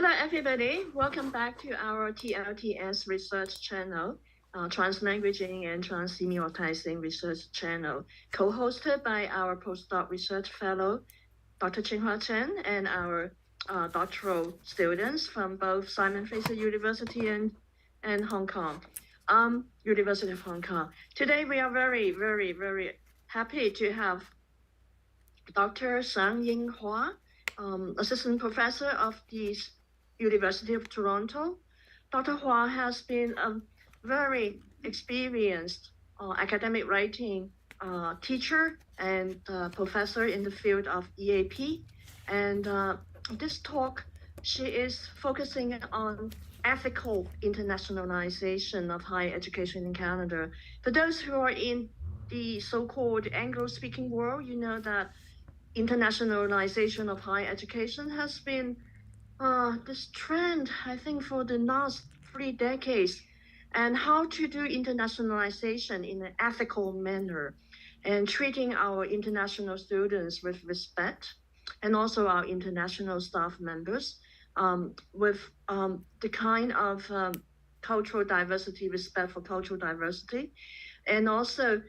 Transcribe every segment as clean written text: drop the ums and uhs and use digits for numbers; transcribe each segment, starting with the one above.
Hello, everybody. Welcome back to our TLTS research channel, Translanguaging and Transsemiotising Research Channel, co-hosted by our postdoc research fellow, Dr. Qinghua Chen, and our doctoral students from both Simon Fraser University and Hong Kong, University of Hong Kong. Today, we are very, very, very happy to have Dr. Xiangying Hua, assistant professor of the University of Toronto. Dr. Hua has been a very experienced academic writing teacher and professor in the field of EAP. And this talk, she is focusing on ethical internationalization of higher education in Canada. For those who are in the so-called Anglo-speaking world, you know that internationalization of higher education has been this trend, I think, for the last 3 decades, and how to do internationalization in an ethical manner and treating our international students with respect, and also our international staff members with the kind of cultural diversity, respect for cultural diversity. And also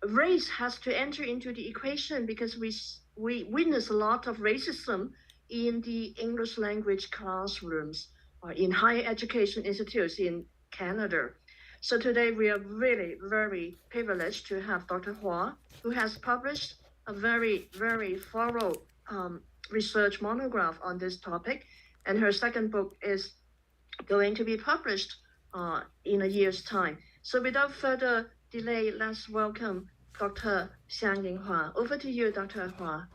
race has to enter into the equation because we witness a lot of racism in the English language classrooms or in higher education institutes in Canada. So today we are really very privileged to have Dr. Hua, who has published a very, very thorough research monograph on this topic. And her second book is going to be published in a year's time. So without further delay, let's welcome Dr. Xiangying Hua. Over to you, Dr. Hua.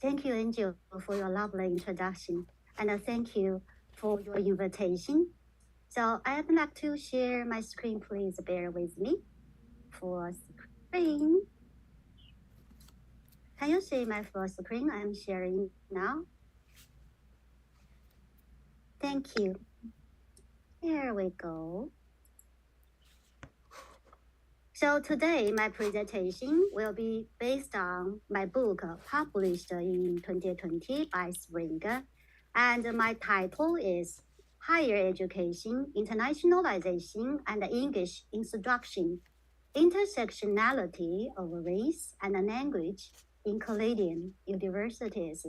Thank you, Angel, for your lovely introduction, and thank you for your invitation. So I'd like to share my screen. Please bear with me for screen. Can you see my full screen? I'm sharing now. Thank you. Here we go. So today, my presentation will be based on my book published in 2020 by Springer, and my title is Higher Education, Internationalization, and English Instruction, Intersectionality of Race and Language in Canadian Universities.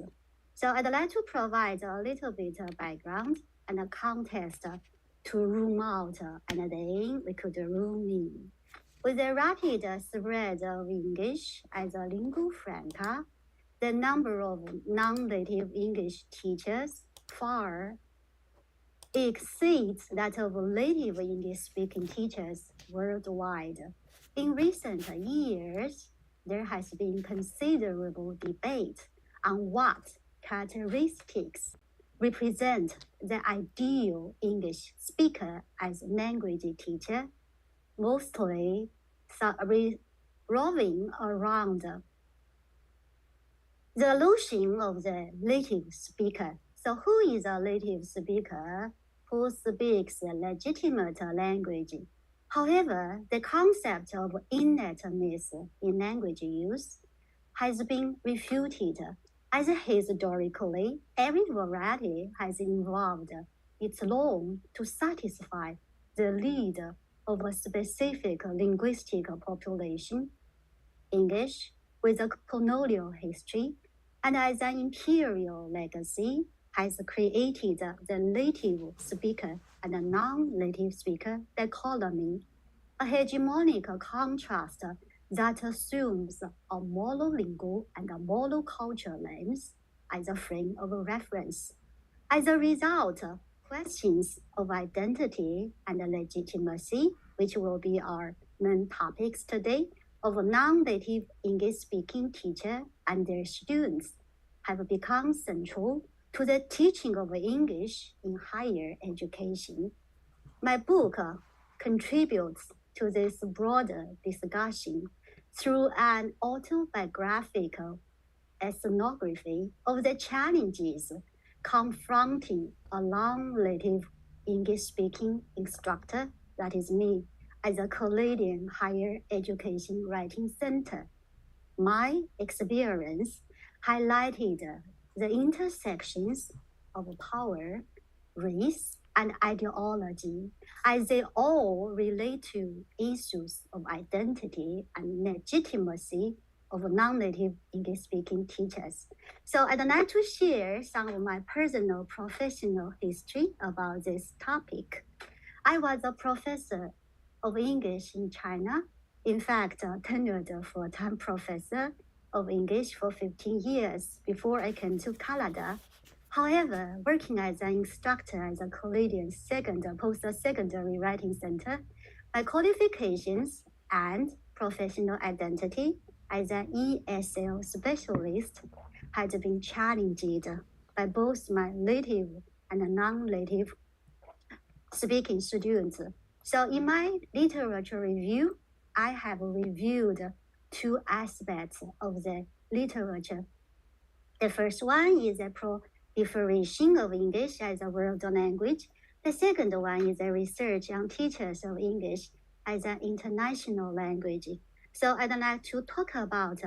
So I'd like to provide a little bit of background and a context to room out, and then we could room in. With the rapid spread of English as a lingua franca, the number of non-native English teachers far exceeds that of native English-speaking teachers worldwide. In recent years, there has been considerable debate on what characteristics represent the ideal English speaker as a language teacher, mostly revolving around the notion of the native speaker. So who is a native speaker who speaks a legitimate language? However, the concept of innateness in language use has been refuted, as historically every variety has evolved its norm to satisfy the need of a specific linguistic population. English, with a colonial history and as an imperial legacy, has created the native speaker and the non-native speaker dichotomy, a hegemonic contrast that assumes a monolingual and a monocultural lens as a frame of reference. As a result, questions of identity and legitimacy, which will be our main topics today, of non-native English-speaking teachers and their students have become central to the teaching of English in higher education. My book contributes to this broader discussion through an autobiographic ethnography of the challenges confronting a non-native English-speaking instructor, that is me, as a Canadian higher education writing center. My experience highlighted the intersections of power, race, and ideology, as they all relate to issues of identity and legitimacy of non-native English-speaking teachers. So I'd like to share some of my personal professional history about this topic. I was a professor of English in China, in fact, a tenured full-time professor of English for 15 years before I came to Canada. However, working as an instructor at the Colonial post-secondary writing center, my qualifications and professional identity as an ESL specialist had been challenged by both my native and non-native speaking students. So in my literature review, I have reviewed two aspects of the literature. The first one is a proliferation of English as a world language. The second one is a research on teachers of English as an international language. So I'd like to talk about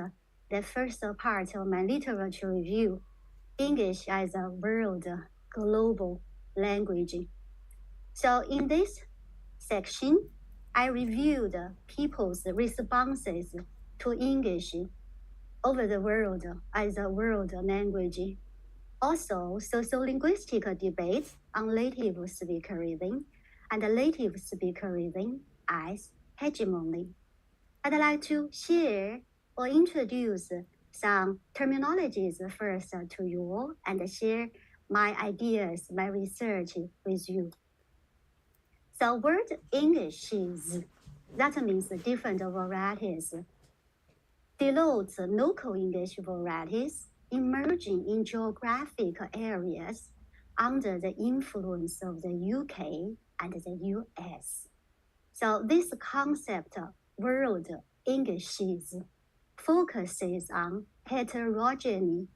the first part of my literature review, English as a world global language. So in this section, I reviewed people's responses to English over the world as a world language. Also, sociolinguistic debates on native speakerism and native speakerism as hegemony. I'd like to share or introduce some terminologies first to you and share my ideas, my research with you. So word Englishes, that means different varieties, denotes local English varieties emerging in geographic areas under the influence of the UK and the US. So this concept, world Englishes, focuses on heterogeneity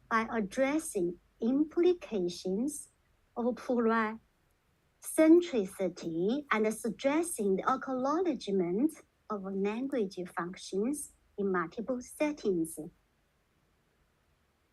by addressing implications of pluricentricity and suggesting the acknowledgement of language functions in multiple settings.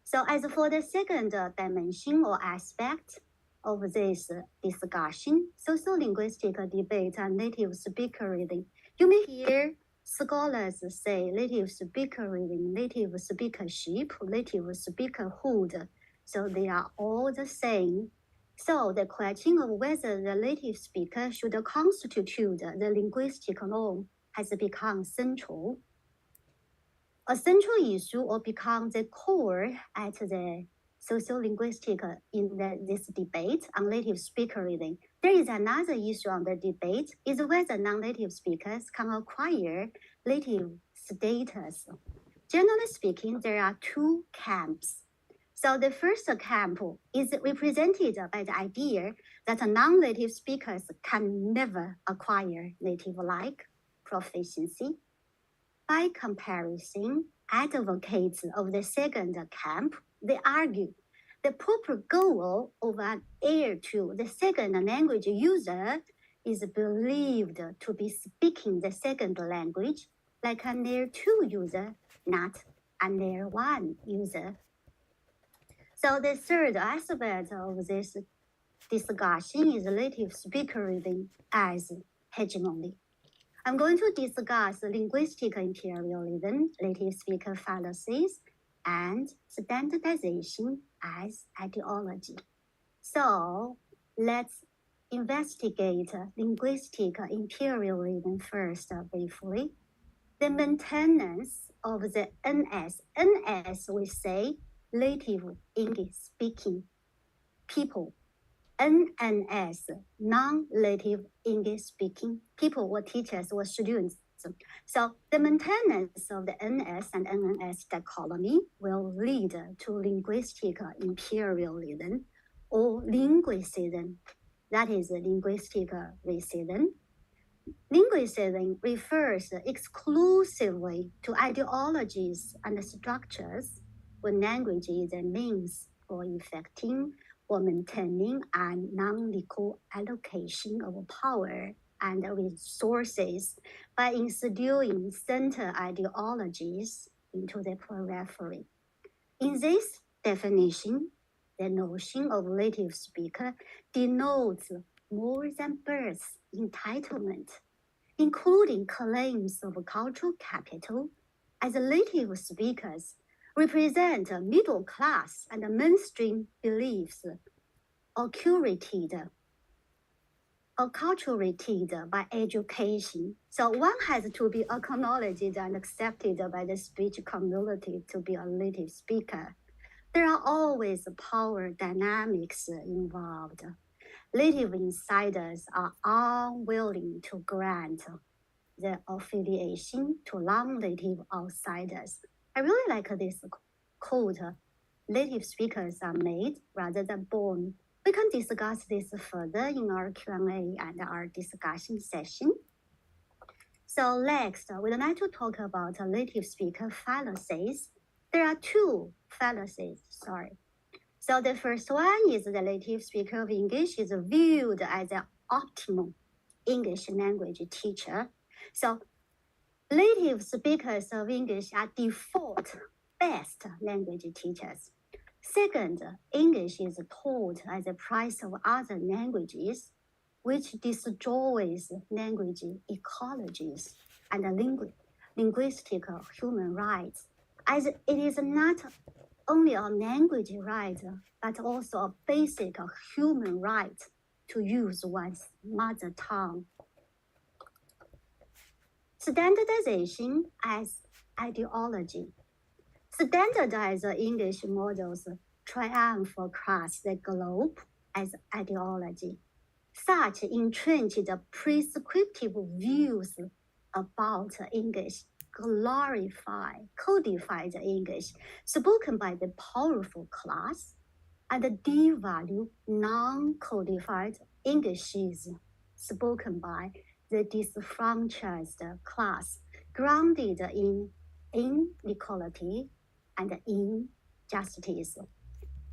So as for the second dimension or aspect of this discussion, sociolinguistic debate on native speakerism, you may hear scholars say native speakerism, native speakership, native speakerhood. So they are all the same. So the question of whether the native speaker should constitute the linguistic norm has become central. A central issue or become the core at the sociolinguistic in this debate on native speakerism. There is another issue on the debate is whether non-native speakers can acquire native status. Generally speaking, there are two camps. So the first camp is represented by the idea that non-native speakers can never acquire native-like proficiency. By comparison, advocates of the second camp, they argue the proper goal of an heir to the second language user is believed to be speaking the second language like an heir 2 user, not an heir 1 user. So the third aspect of this discussion is native speakerism as hegemony. I'm going to discuss linguistic imperialism, native speaker fallacies, and standardization as ideology. So let's investigate linguistic imperialism first briefly. The maintenance of the NS we say native English speaking people. NNS, non-native English-speaking people or teachers or students. So the maintenance of the NS and NNS dichotomy will lead to linguistic imperialism or linguicism, that is linguistic racism. Linguicism refers exclusively to ideologies and structures when language is a means for effecting or maintaining a non-equal allocation of power and resources by instilling center ideologies into the periphery. In this definition, the notion of native speaker denotes more than birth entitlement, including claims of cultural capital, as native speakers represent middle class and mainstream beliefs acculturated by education. So one has to be acknowledged and accepted by the speech community to be a native speaker. There are always power dynamics involved. Native insiders are unwilling to grant the affiliation to non-native outsiders. I really like this quote, native speakers are made rather than born. We can discuss this further in our Q&A and our discussion session. So next, we'd like to talk about native speaker fallacies. There are two fallacies, So the first one is the native speaker of English is viewed as an optimal English language teacher. So native speakers of English are default best language teachers. Second, English is taught as a price of other languages, which destroys language ecologies and linguistic human rights, as it is not only a language right, but also a basic human right to use one's mother tongue. Standardization as ideology. Standardized English models triumph across the globe as ideology. Such entrenched prescriptive views about English codified English spoken by the powerful class and devalue non-codified Englishes spoken by the disfranchised class, grounded in inequality and injustice.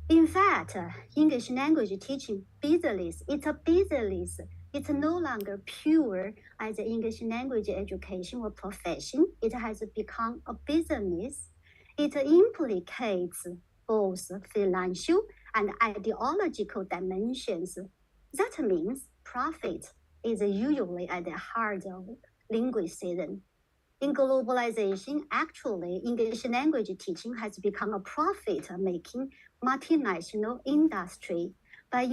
In fact, English language teaching business, it's a business. It's no longer pure as an English language education or profession. It has become a business. It implicates both financial and ideological dimensions. That means profit is usually at the heart of linguicism. In globalization, actually, English language teaching has become a profit-making multinational industry by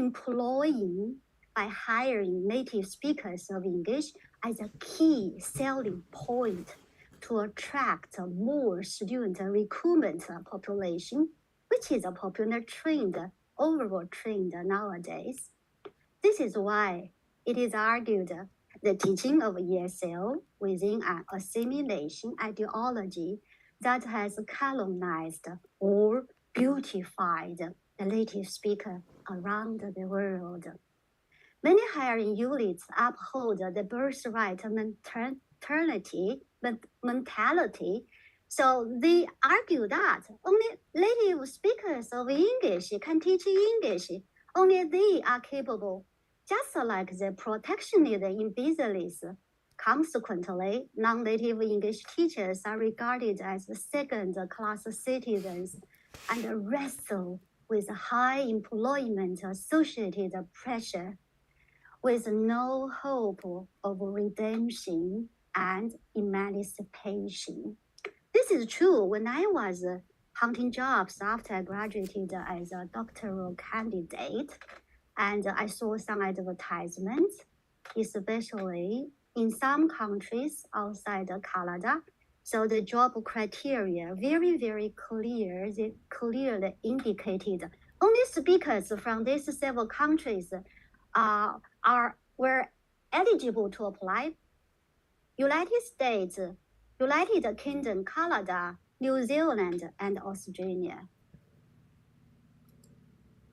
hiring native speakers of English as a key selling point to attract a more student recruitment population, which is a popular trend, overall trend nowadays. This is why it is argued the teaching of ESL within an assimilation ideology that has colonized or beautified the native speaker around the world. Many hiring units uphold the birthright mentality. So they argue that only native speakers of English can teach English. Only they are capable, just like the protectionism in business. Consequently, non-native English teachers are regarded as second-class citizens and wrestle with high employment associated pressure, with no hope of redemption and emancipation. This is true when I was hunting jobs after I graduated as a doctoral candidate, and I saw some advertisements, especially in some countries outside of Canada. So the job criteria very, very clear. They clearly indicated only speakers from these several countries were eligible to apply. United States, United Kingdom, Canada, New Zealand, and Australia.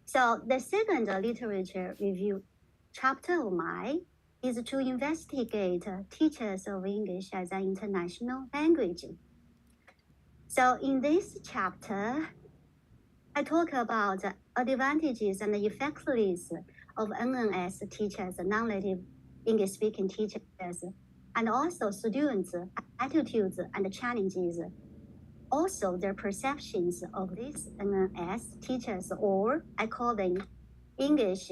So the second literature review chapter of mine is to investigate teachers of English as an international language. So in this chapter, I talk about advantages and effectiveness of NNS teachers, non-native English-speaking teachers, and also students' attitudes and challenges. also their perceptions of this as teachers, or I call them English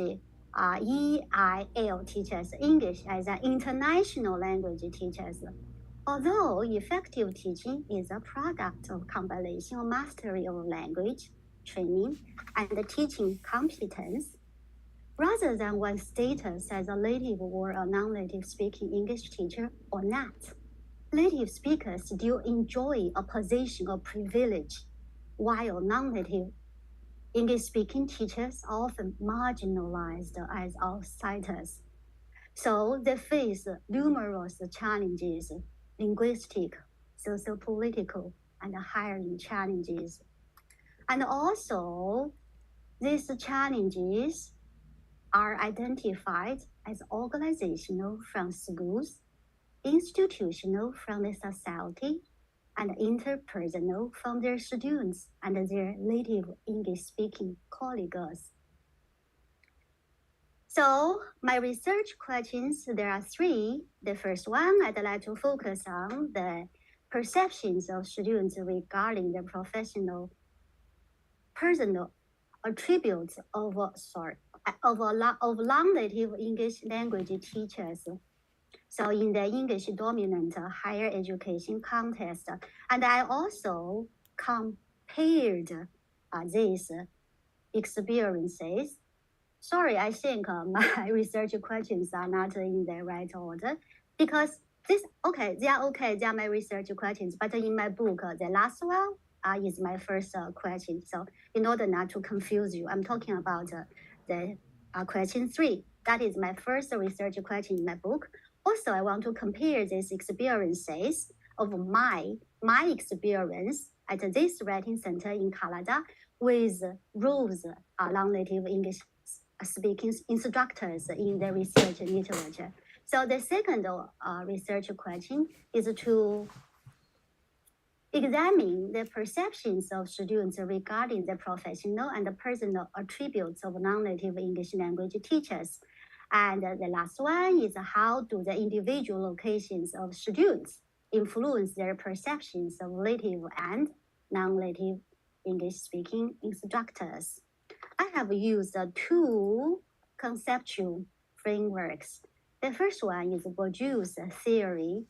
EIL teachers, English as an international language teachers. Although effective teaching is a product of compilation or mastery of language, training, and teaching competence, rather than one's status as a native or a non-native speaking English teacher or not, native speakers still enjoy a position of privilege, while non-native English-speaking teachers are often marginalized as outsiders. So they face numerous challenges, linguistic, socio-political, and hiring challenges. And also, these challenges are identified as organizational from schools, institutional from the society, and interpersonal from their students and their native English-speaking colleagues. So my research questions, there are three. The first one, I'd like to focus on the perceptions of students regarding the personal attributes of non-native English language teachers. So in the English dominant higher education context, and I also compared these experiences. Sorry, I think my research questions are not in the right order because they are my research questions, but in my book, the last one is my first question. So in order not to confuse you, I'm talking about the question 3. That is my first research question in my book. Also, I want to compare these experiences of my experience at this writing center in Canada with Rose's non-native English speaking instructors in the research literature. So the second research question is to examine the perceptions of students regarding the professional and the personal attributes of non-native English language teachers. And the last one is how do the individual locations of students influence their perceptions of native and non-native English-speaking instructors. I have used 2 conceptual frameworks. The first one is Bourdieu's theory,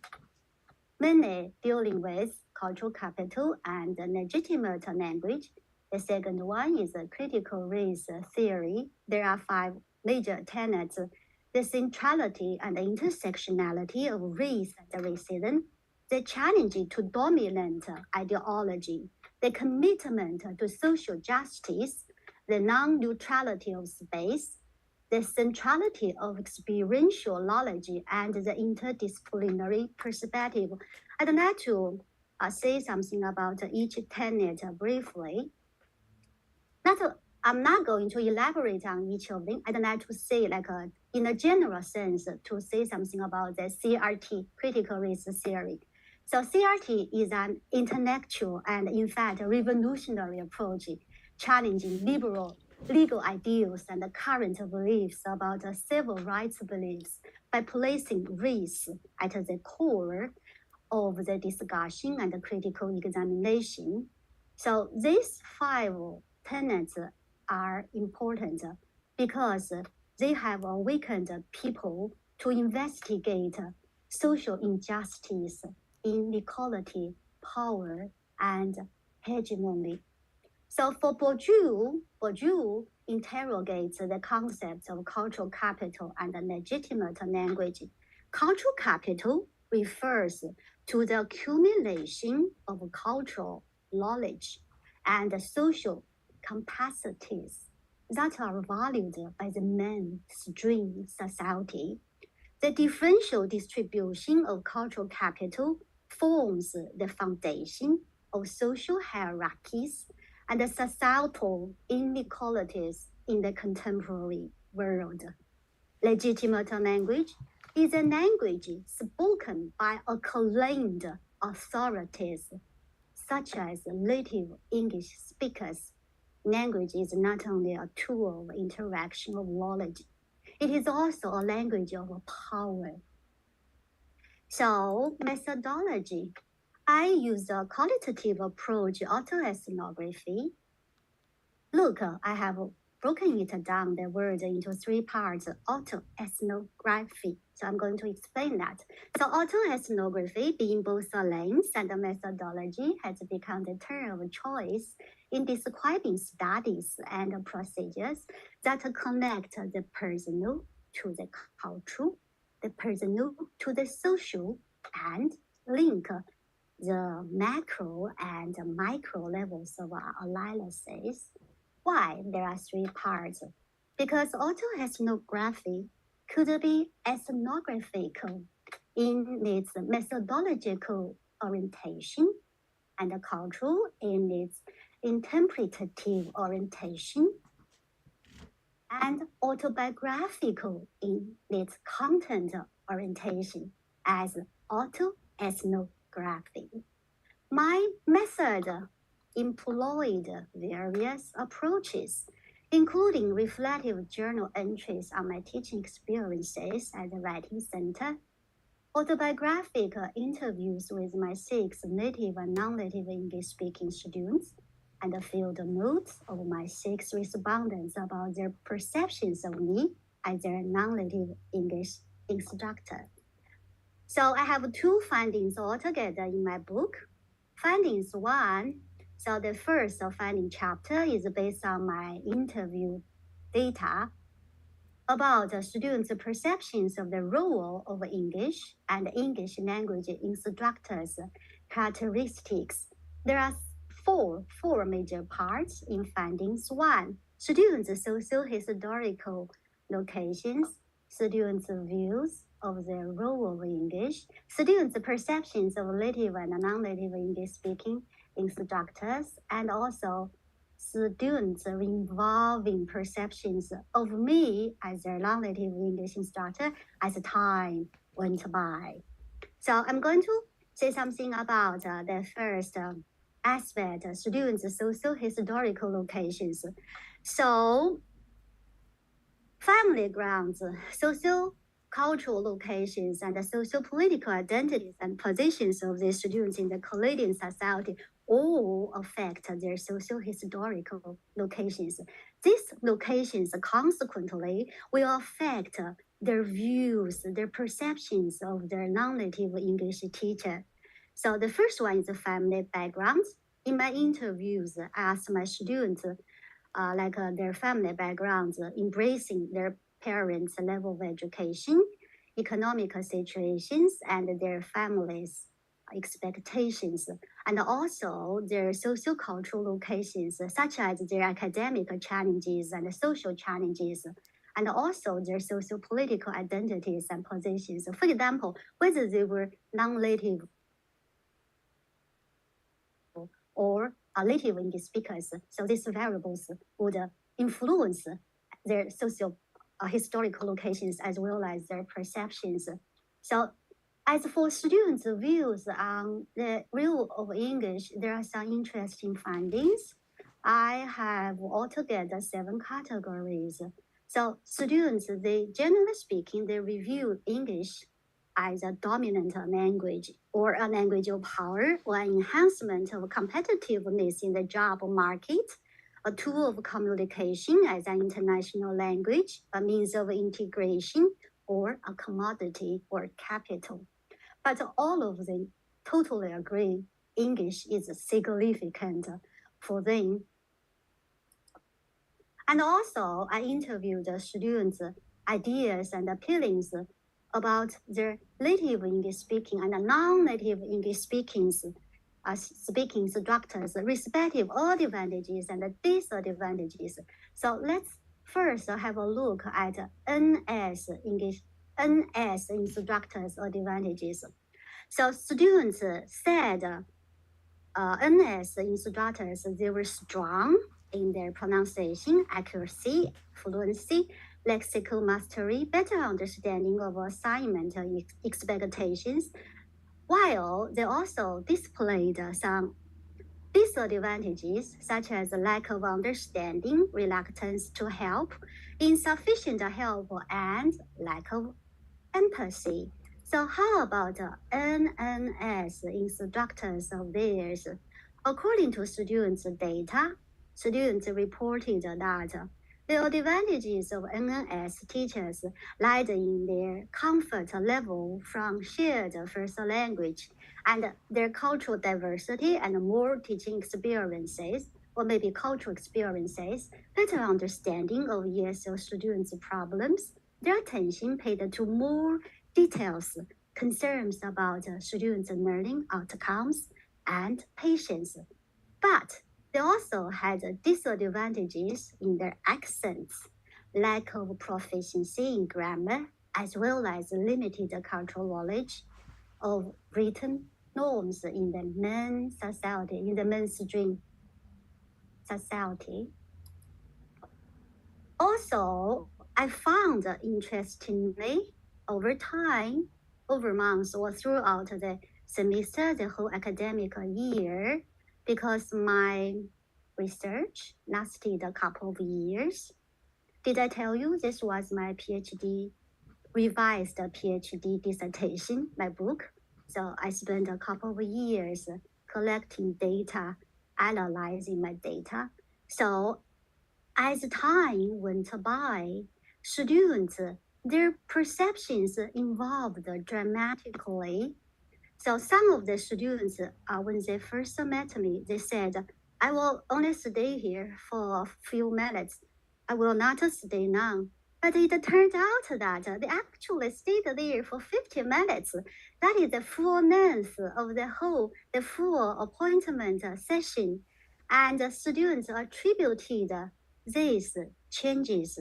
mainly dealing with cultural capital and legitimate language. The second one is a critical race theory. There are 5 major tenets: the centrality and the intersectionality of race and racism, the challenge to dominant ideology, the commitment to social justice, the non-neutrality of space, the centrality of experiential knowledge, and the interdisciplinary perspective. I'd like to say something about each tenet briefly. I'm not going to elaborate on each of them. I'd like to say, in a general sense, to say something about the CRT, critical race theory. So CRT is an intellectual and, in fact, a revolutionary approach, challenging liberal legal ideals and the current beliefs about civil rights beliefs by placing race at the core of the discussion and the critical examination. So these 5 tenets are important because they have awakened people to investigate social injustice, inequality, power, and hegemony. So for Bourdieu interrogates the concepts of cultural capital and legitimate language. Cultural capital refers to the accumulation of cultural knowledge and social capacities that are valued by the mainstream society. The differential distribution of cultural capital forms the foundation of social hierarchies and the societal inequalities in the contemporary world. Legitimate language is a language spoken by acclaimed authorities, such as native English speakers. Language is not only a tool of interaction of knowledge, it is also a language of power. So, methodology. I use a qualitative approach, autoethnography. Look, I have broken it down, the word, into three parts, autoethnography. So I'm going to explain that. So autoethnography, being both a lens and a methodology, has become the term of choice in describing studies and procedures that connect the personal to the cultural, the personal to the social, and link the macro and micro levels of analysis. Why there are three parts? Because autoethnography could be ethnographical in its methodological orientation and cultural in its interpretative orientation, and autobiographical in its content orientation as autoethnography. My method employed various approaches, including reflective journal entries on my teaching experiences at the Writing Center, autobiographic interviews with my 6 native and non-native English-speaking students, and field notes of my 6 respondents about their perceptions of me as their non-native English instructor. So I have 2 findings altogether in my book. Findings 1, so the first finding chapter is based on my interview data about students' perceptions of the role of English and English language instructors' characteristics. There are four major parts in findings. 1, students' socio-historical locations, students' views of the role of English, students' perceptions of native and non-native English-speaking instructors, and also students involving perceptions of me as their non-native English instructor as time went by. So I'm going to say something about the first aspect, students' socio-historical locations. So family grounds, socio-cultural locations, and the socio-political identities and positions of the students in the Canadian society all affect their socio-historical locations. These locations consequently will affect their views, their perceptions of their non-native English teacher. So the first one is the family background. In my interviews, I asked my students their family backgrounds, embracing their parents' level of education, economic situations, and their families' expectations, and also their sociocultural locations, such as their academic challenges and social challenges, and also their socio-political identities and positions. For example, whether they were non-native or native English speakers. So these variables would influence their historical locations as well as their perceptions. So as for students' views on the role of English, there are some interesting findings. I have altogether 7 categories. So students, they generally speaking, they review English as a dominant language or a language of power or an enhancement of competitiveness in the job market, a tool of communication as an international language, a means of integration, or a commodity or capital. But all of them totally agree English is significant for them. And also, I interviewed the students' ideas and feelings about their native English speaking and non-native English speaking instructors, respective advantages and disadvantages. So let's first have a look at NS instructors' advantages. So students said NS instructors, they were strong in their pronunciation, accuracy, fluency, lexical mastery, better understanding of assignment expectations, while they also displayed some disadvantages such as lack of understanding, reluctance to help, insufficient help, and lack of empathy. So how about NNS instructors of theirs? According to students' data, students reported that the advantages of NNS teachers lied in their comfort level from shared first language and their cultural diversity and more teaching experiences, or maybe cultural experiences, better understanding of ESL students' problems, their attention paid to more details, concerns about students' learning outcomes, and patience. But they also had disadvantages in their accents, lack of proficiency in grammar, as well as limited cultural knowledge of written norms in the mainstream society. Also, I found interestingly, over time, over months or throughout the semester, the whole academic year, because my research lasted a couple of years. Did I tell you this was my revised PhD dissertation, my book? So I spent a couple of years collecting data, analyzing my data. So as time went by, students, their perceptions evolved dramatically. So some of the students, when they first met me, they said, I will only stay here for a few minutes. I will not stay long. But it turned out that they actually stayed there for 50 minutes. That is the full length of the full appointment session. And the students attributed these changes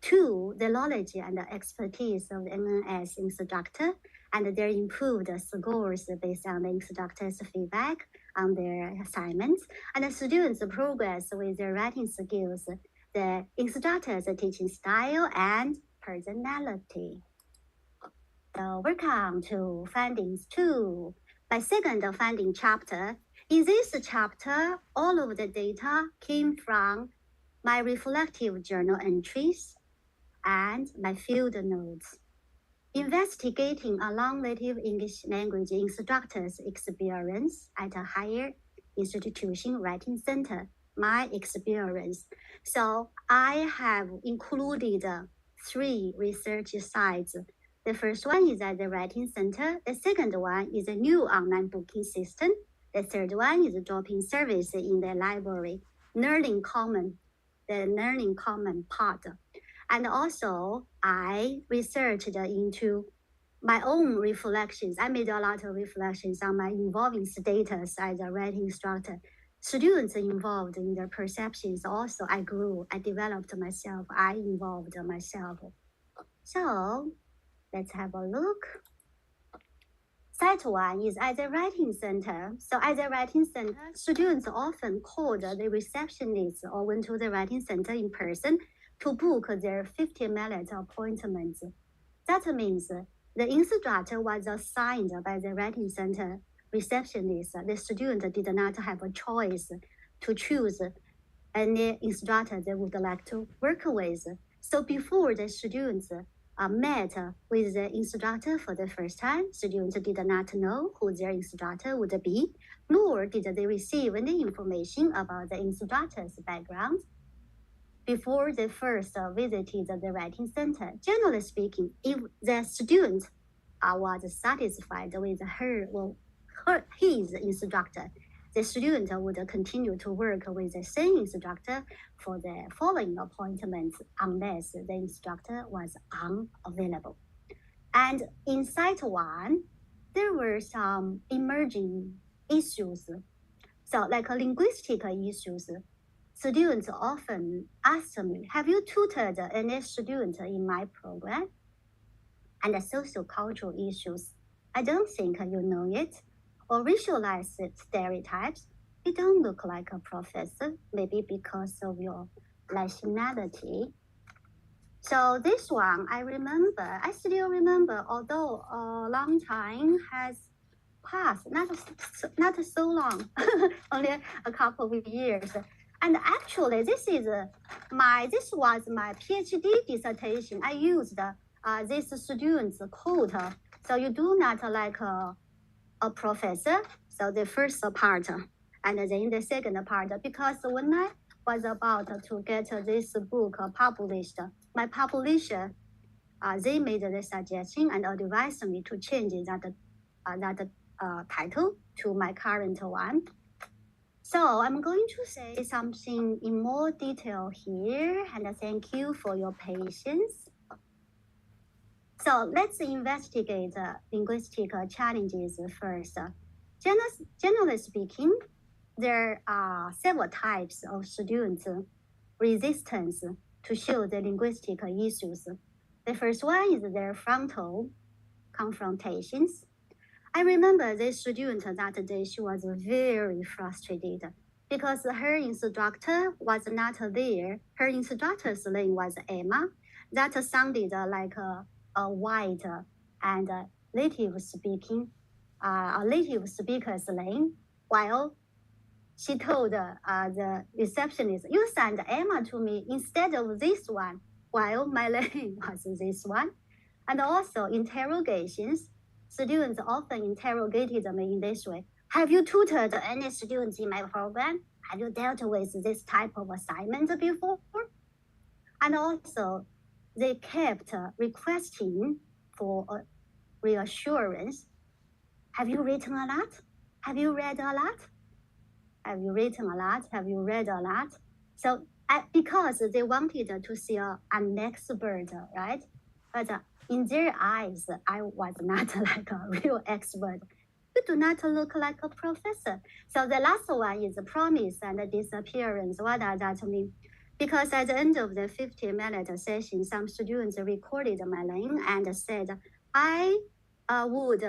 to the knowledge and expertise of the NNS instructor and their improved scores based on the instructor's feedback on their assignments, and the students' progress with their writing skills, the instructor's teaching style, and personality. So welcome to findings 2. My second finding chapter. In this chapter, all of the data came from my reflective journal entries and my field notes. Investigating a non-native English language instructor's experience at a higher institution writing center, my experience. So I have included 3 research sites. The first one is at the writing center. The second one is a new online booking system. The third one is a drop-in service in the library, Learning Common, the Learning Common part. And also, I researched into my own reflections. I made a lot of reflections on my involving status as a writing instructor. Students involved in their perceptions also. I grew, I developed myself, I involved myself. So let's have a look. Site 1 is at the writing center. So at the writing center, students often called the receptionist or went to the writing center in person to book their 50-minute appointments. That means the instructor was assigned by the writing center receptionist. The student did not have a choice to choose any instructor they would like to work with. So before the students met with the instructor for the first time, students did not know who their instructor would be, nor did they receive any information about the instructor's background before they first visited the writing center. Generally speaking, if the student was satisfied with his instructor, the student would continue to work with the same instructor for the following appointments unless the instructor was unavailable. And in Site 1, there were some emerging issues. So like linguistic issues, students often ask me, have you tutored any student in my program? And the social-cultural issues, I don't think you know it. Or racialized stereotypes, you don't look like a professor, maybe because of your nationality. So this one, I still remember, although a long time has passed, not so long, only a couple of years. And actually, this was my PhD dissertation. I used this student's quote So you do not like a professor. So the first part, and then the second part, because when I was about to get this book published, my publisher, they made the suggestion and advised me to change that title to my current one. So I'm going to say something in more detail here, and thank you for your patience. So let's investigate linguistic challenges first. Generally speaking, there are several types of students' resistance to show the linguistic issues. The first one is their frontal confrontations. I remember this student that day, she was very frustrated because her instructor was not there. Her instructor's name was Emma. That sounded like a white and native speaker's name, while she told the receptionist, "You send Emma to me instead of this one," while my name was this one. And also interrogations. Students often interrogated me in this way. Have you tutored any students in my program? Have you dealt with this type of assignment before? And also, they kept requesting for reassurance. Have you written a lot? Have you read a lot? Have you written a lot? Have you read a lot? So because they wanted to see an expert, right? But in their eyes, I was not like a real expert. You do not look like a professor. So the last one is promise and disappearance. What does that mean? Because at the end of the 50-minute session, some students recorded my name and said, I would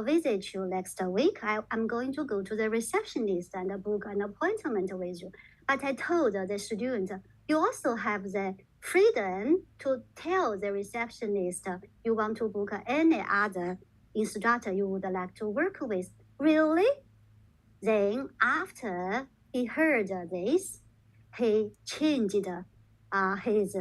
visit you next week. I'm going to go to the receptionist and book an appointment with you. But I told the student, you also have the freedom to tell the receptionist you want to book any other instructor you would like to work with. Really? Then after he heard this, he changed his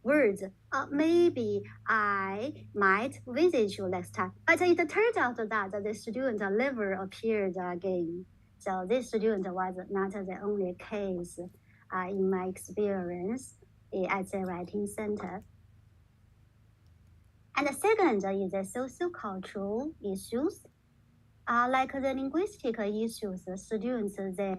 words. Maybe I might visit you next time. But it turned out that the student never appeared again. So this student was not the only case in my experience at the writing center. And the second is the sociocultural issues. Like the linguistic issues, students, they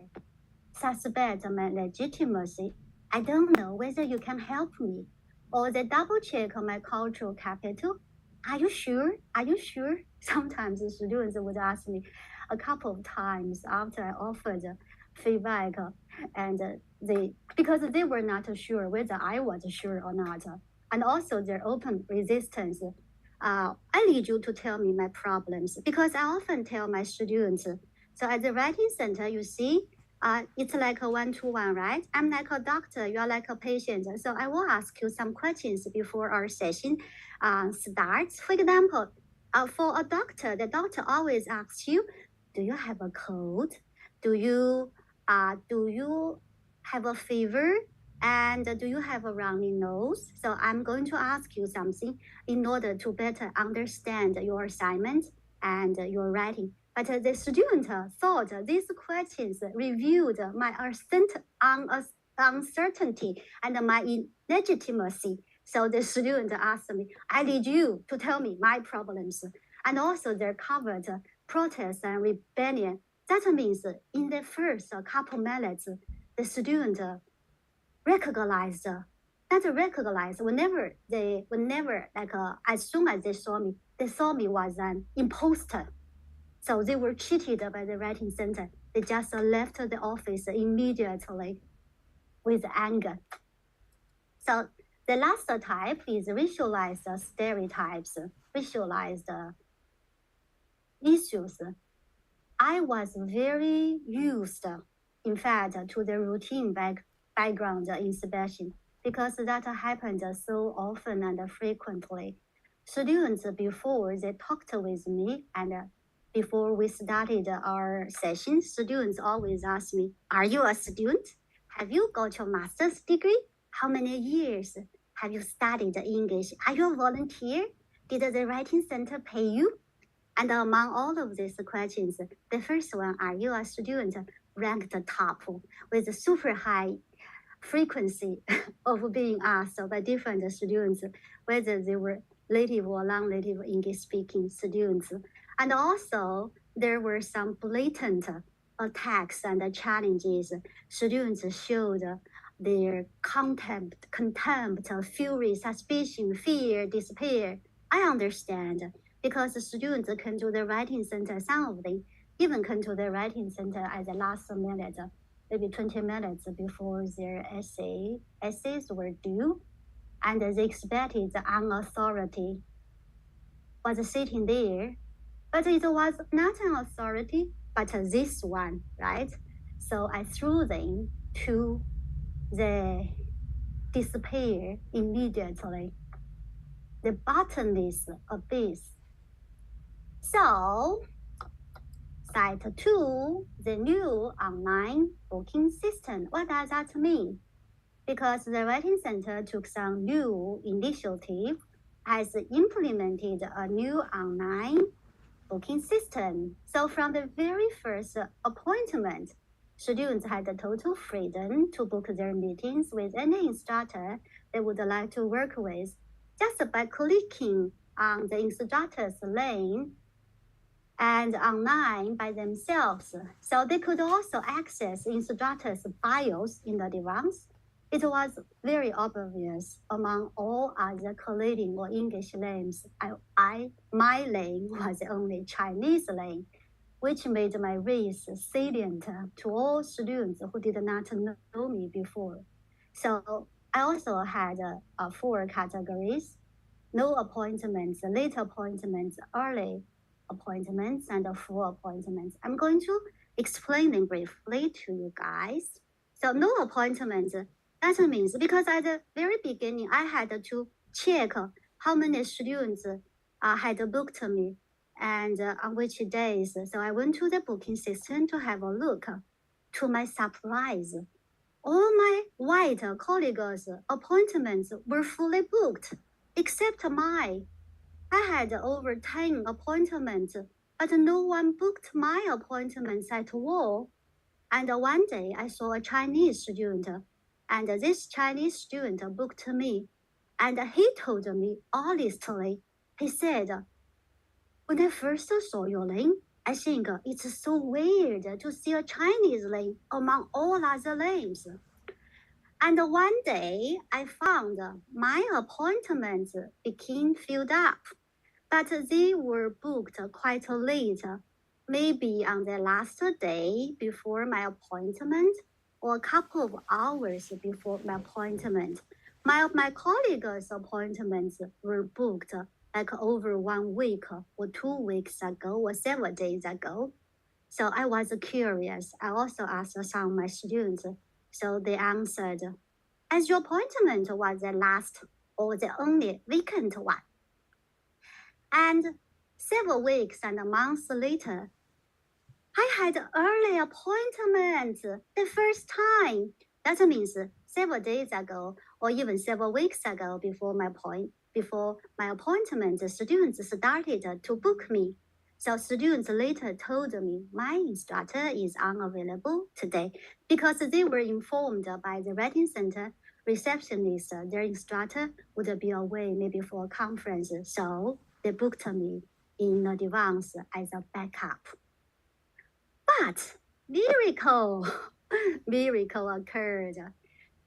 suspect my legitimacy. I don't know whether you can help me. Or they double check my cultural capital. Are you sure? Are you sure? Sometimes the students would ask me a couple of times after I offered feedback, and because they were not sure whether I was sure or not. And also their open resistance. I need you to tell me my problems, because I often tell my students, so at the writing center, you see, it's like a one-to-one, right? I'm like a doctor, you're like a patient. So I will ask you some questions before our session starts. For example, for a doctor, the doctor always asks you, do you have a cold? Do you have a fever? And do you have a runny nose? So I'm going to ask you something in order to better understand your assignment and your writing. But the student thought these questions revealed my uncertainty and my illegitimacy. So the student asked me, I need you to tell me my problems. And also they covered protest and rebellion. That means in the first couple minutes, the student recognized whenever like as soon as they saw me was an imposter. So they were cheated by the writing center. They just left the office immediately with anger. So the last type is visualized stereotypes, visualized issues. I was very used, in fact, to the routine background inspection, because that happened so often and frequently. Students, before they talked with me and before we started our session, students always ask me, are you a student? Have you got your master's degree? How many years have you studied English? Are you a volunteer? Did the writing center pay you? And among all of these questions, the first one, are you a student, ranked top with a super high frequency of being asked by different students, whether they were native or non-native English-speaking students. And also, there were some blatant attacks and challenges. Students showed their contempt, fury, suspicion, fear, despair. I understand, because the students come to the writing center, some of them even come to the writing center at the last minute, maybe 20 minutes before their essays were due, and they expected the authority was sitting there, but it was not an authority, but this one, right? So I threw them to the despair immediately, the bottomless abyss. So, Site 2, the new online booking system. What does that mean? Because the Writing Center took some new initiative, has implemented a new online booking system. So from the very first appointment, students had the total freedom to book their meetings with any instructor they would like to work with, just by clicking on the instructor's link and online by themselves. So they could also access instructors' bios in advance. It was very obvious among all other colonial or English names. My name was only Chinese name, which made my race salient to all students who did not know me before. So I also had 4 categories: no appointments, late appointments, early appointments, and full appointments. I'm going to explain them briefly to you guys. So no appointments, that means because at the very beginning, I had to check how many students had booked me and on which days. So I went to the booking system to have a look. To my surprise, all my white colleagues' appointments were fully booked, except mine. I had over 10 appointments, but no one booked my appointments at all. And one day I saw a Chinese student, and this Chinese student booked me, and he told me honestly, he said, when I first saw your name, I think it's so weird to see a Chinese name among all other names. And one day I found my appointments became filled up, but they were booked quite late, maybe on the last day before my appointment or a couple of hours before my appointment. My colleagues' appointments were booked like over 1 week or 2 weeks ago or 7 days ago. So I was curious. I also asked some of my students. So they answered, as your appointment was the last or the only vacant one. And several weeks and months later, I had early appointment the first time. That means several days ago or even several weeks ago before my appointment, students started to book me. So students later told me my instructor is unavailable today because they were informed by the writing center receptionist their instructor would be away maybe for a conference. So they booked me in advance as a backup. But miracle occurred.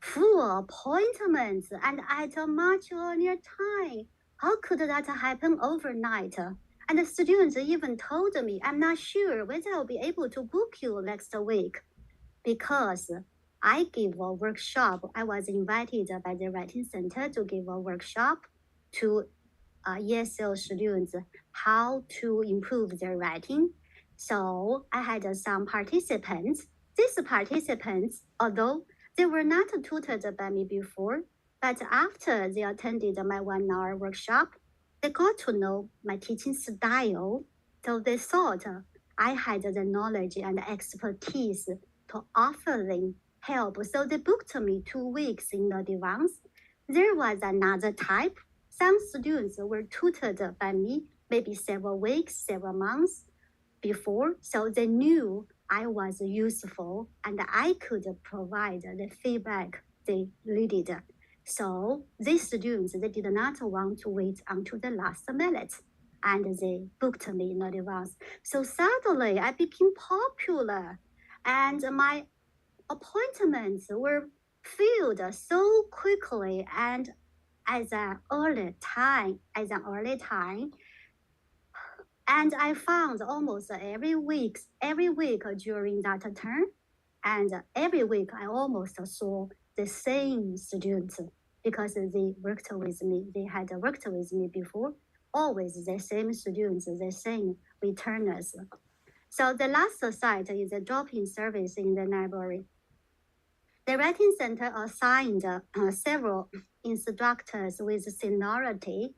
Full appointments and at a much earlier time. How could that happen overnight? And the students even told me, I'm not sure whether I'll be able to book you next week because I gave a workshop. I was invited by the Writing Center to give a workshop to ESL students how to improve their writing. So I had some participants. These participants, although they were not tutored by me before, but after they attended my 1-hour workshop, they got to know my teaching style. So they thought I had the knowledge and expertise to offer them help. So they booked me 2 weeks in advance. There was another type. Some students were tutored by me maybe several weeks, several months before. So they knew I was useful and I could provide the feedback they needed. So these students, they did not want to wait until the last minute, and they booked me in advance. So suddenly I became popular, and my appointments were filled so quickly and as an early time. And I found almost every week during that term, and every week I almost saw the same students because they worked with me. They had worked with me before, always the same students, the same returners. So the last site is a drop-in service in the library. The writing center assigned several instructors with seniority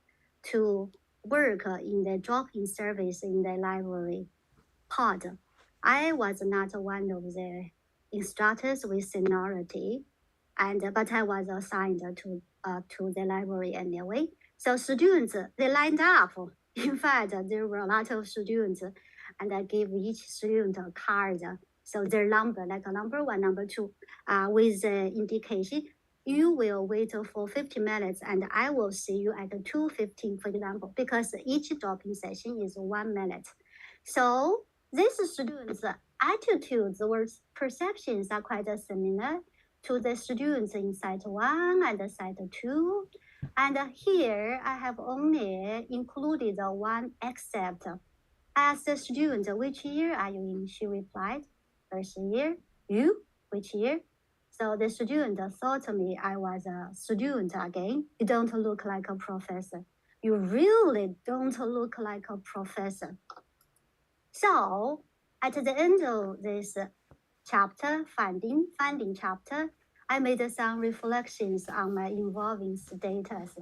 to work in the drop-in service in the library pod. I was not one of the instructors with seniority, but I was assigned to the library anyway. So students, they lined up. In fact, there were a lot of students, and I gave each student a card. So their number, like a number one, number two, with the indication, you will wait for 50 minutes and I will see you at 2:15, for example, because each drop-in session is 1 minute. So these students' attitudes or perceptions are quite similar to the students in Site 1 and Site 2. And here I have only included one except. I asked the student, which year are you in? She replied, first year. You? Which year? So the student thought me I was a student again. You don't look like a professor. You really don't look like a professor. So at the end of this chapter, finding chapter, I made some reflections on my evolving status.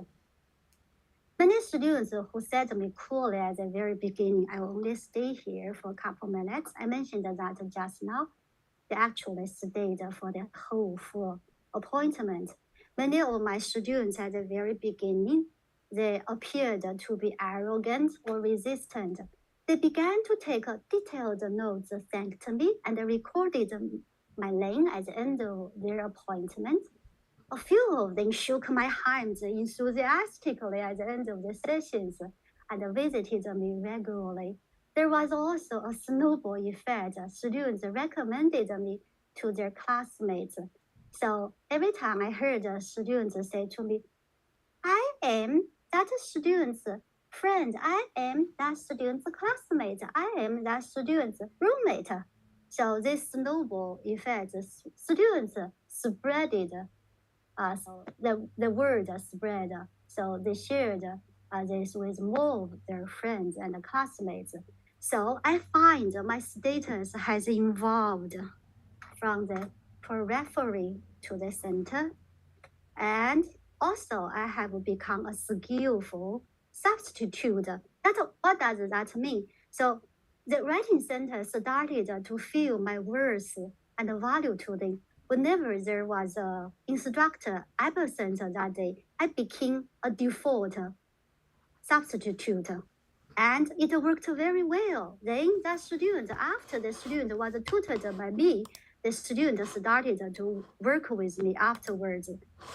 Many students who said to me coolly at the very beginning, I will only stay here for a couple minutes. I mentioned that just now. They actually stayed for the whole full appointment. Many of my students at the very beginning, they appeared to be arrogant or resistant. They began to take detailed notes, thanked me, and recorded my name at the end of their appointment. A few of them shook my hands enthusiastically at the end of the sessions and visited me regularly. There was also a snowball effect. Students recommended me to their classmates. So every time I heard students say to me, I am that student's friend, I am that student's classmate, I am that student's roommate. So this snowball effect, students spreaded. So the word spread. So they shared this with more of their friends and classmates. So I find my status has evolved from the periphery to the center. And also I have become a skillful substitute. What does that mean? So the writing center started to feel my worth and value to them. Whenever there was an instructor absent that day, I became a default substitute. And it worked very well. Then that student, after the student was tutored by me, the student started to work with me afterwards.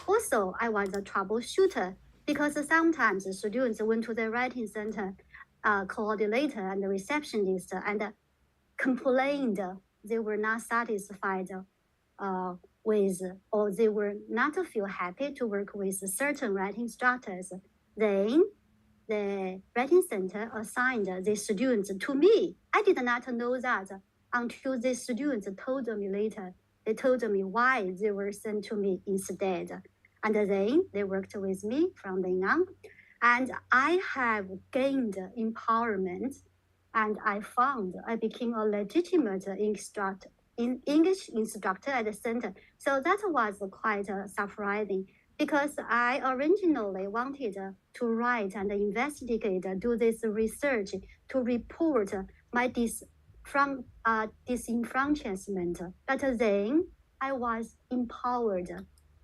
Also, I was a troubleshooter because sometimes the students went to the writing center coordinator and the receptionist and complained they were not satisfied with, or they were not feel happy to work with certain writing instructors. Then the writing center assigned the students to me. I did not know that until the students told me later. They told me why they were sent to me instead. And then they worked with me from then on. And I have gained empowerment, and I became a legitimate English instructor at the center. So that was quite surprising because I originally wanted to write and investigate, do this research to report my disenfranchisement. But then I was empowered.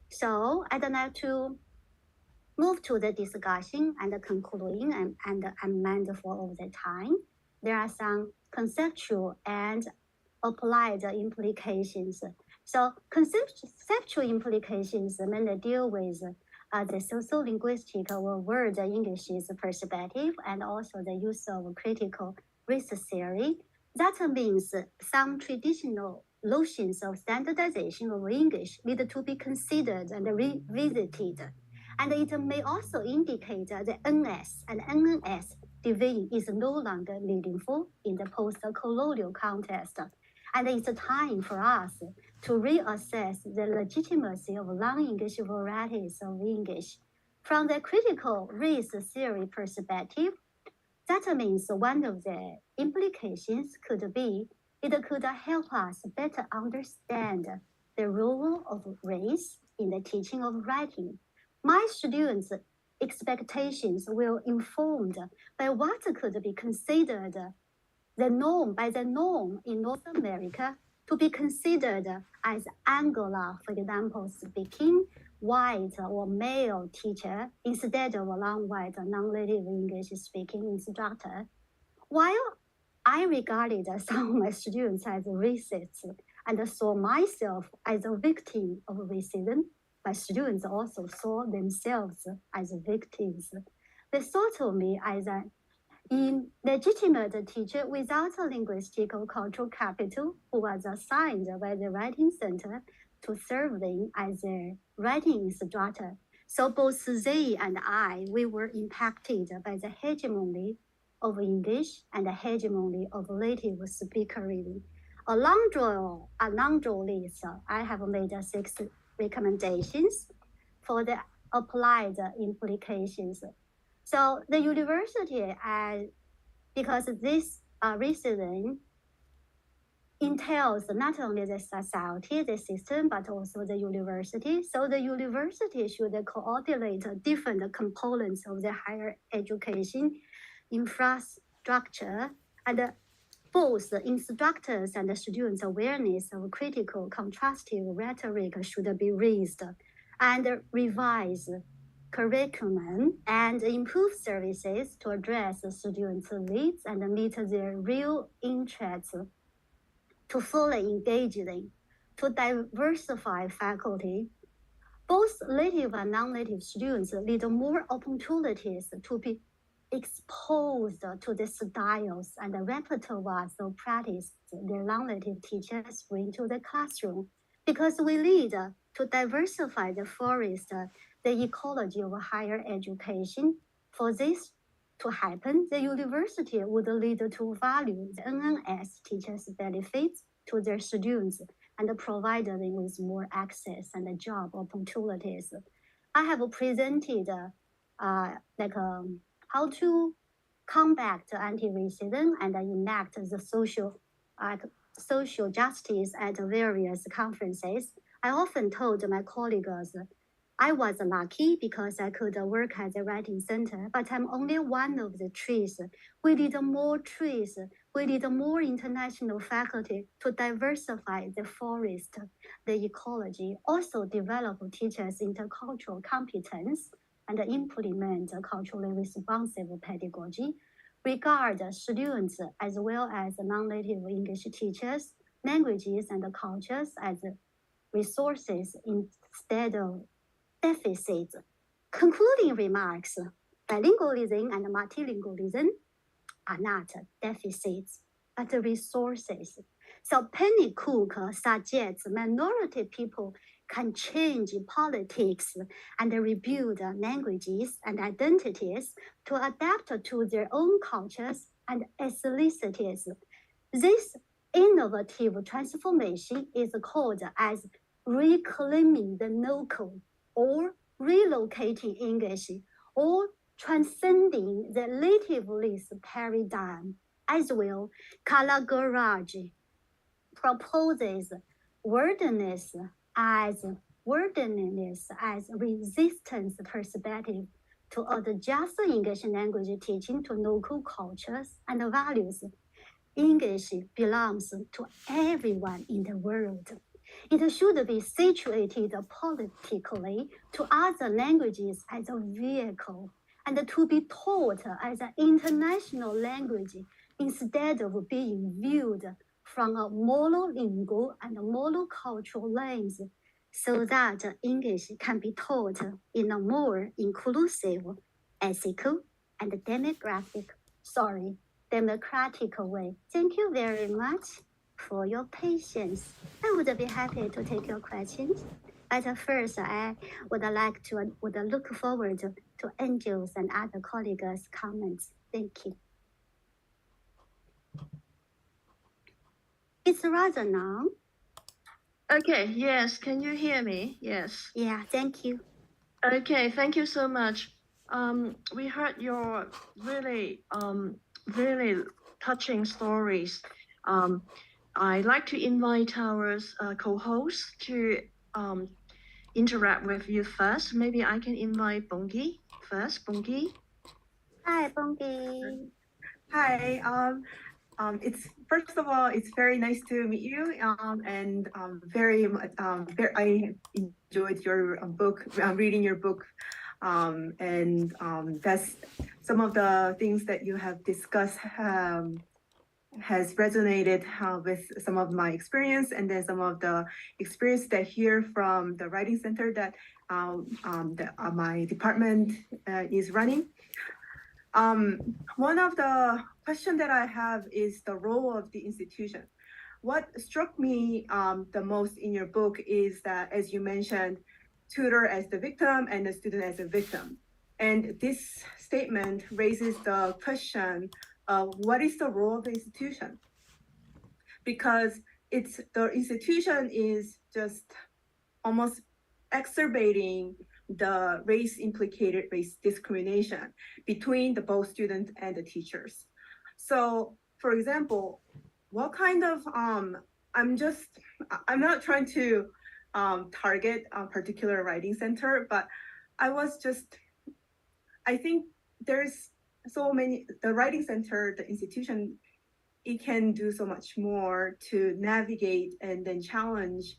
So I'd like to move to the discussion and the concluding, and I'm mindful of the time. There are some conceptual and applied implications. So conceptual implications mainly deal with the sociolinguistic or word English's perspective and also the use of critical race theory. That means some traditional notions of standardization of English need to be considered and revisited. And it may also indicate that the NS and NNS division is no longer meaningful in the post-colonial context. And it's time for us to reassess the legitimacy of non-English varieties of English. From the critical race theory perspective, that means one of the implications could be it could help us better understand the role of race in the teaching of writing. My students' expectations will be informed by what could be considered the norm in North America to be considered as Anglo, for example, speaking white or male teacher instead of a non-white non-native English speaking instructor. While I regarded some of my students as racists and saw myself as a victim of racism, my students also saw themselves as victims. They thought of me as an illegitimate teacher without a linguistic or cultural capital who was assigned by the writing center to serve them as a writing instructor. So both they and I, we were impacted by the hegemony of English and the hegemony of native speakerism. Along this, I have made 6 recommendations for the applied implications. So the university, because this racism entails not only the society, the system, but also the university. So the university should coordinate different components of the higher education infrastructure, and both the instructors and the students' awareness of critical contrastive rhetoric should be raised and revised curriculum and improve services to address students' needs and meet their real interests, to fully engage them, to diversify faculty. Both native and non-native students need more opportunities to be exposed to the styles and the repertoires of practice their non-native teachers bring to the classroom, because we need to diversify the forest, the ecology of higher education. For this to happen, the university would need to value the NNS teachers' benefits to their students and provide them with more access and job opportunities. I have presented how to combat anti-racism and enact the social justice at various conferences. I often told my colleagues I was lucky because I could work at the writing center, but I'm only one of the trees. We need more trees. We need more international faculty to diversify the forest, the ecology, also develop teachers' intercultural competence, and implement culturally responsive pedagogy. Regard students as well as non-native English teachers, languages, and cultures as resources instead of deficits. Concluding remarks: bilingualism and multilingualism are not deficits, but resources. So Penny Cook suggests minority people can change politics and rebuild languages and identities to adapt to their own cultures and ethnicities. This innovative transformation is called as reclaiming the local, or relocating English, or transcending the nativist paradigm. As well, Kalagaraj proposes wilderness as resistance perspective to adjust English language teaching to local cultures and values. English belongs to everyone in the world. It should be situated politically to other languages as a vehicle and to be taught as an international language instead of being viewed from a monolingual and monocultural lens, so that English can be taught in a more inclusive, ethical, and democratic way. Thank you very much for your patience. I would be happy to take your questions. But first, I would look forward to Angel's and other colleagues' comments. Thank you. It's rather long. Okay, yes, can you hear me? Yes. Yeah, thank you. Okay, thank you so much. We heard your really touching stories. I'd like to invite our co-host to interact with you first. Maybe I can invite Bongi first. Bongi. Hi, Bongi. Hi. It's first of all, it's very nice to meet you. And I enjoyed your book. Reading your book, and that's some of the things that you have discussed has resonated with some of my experience, and then some of the experience that I hear from the writing center that my department is running. One of the questions that I have is the role of the institution. What struck me the most in your book is that, as you mentioned, tutor as the victim and the student as a victim. And this statement raises the question of what is the role of the institution? Because the institution is just almost exacerbating the race-implicated race discrimination between the both students and the teachers. So, for example, what kind of I'm not trying to target a particular writing center, but I think there's so many, the writing center, the institution, it can do so much more to navigate and then challenge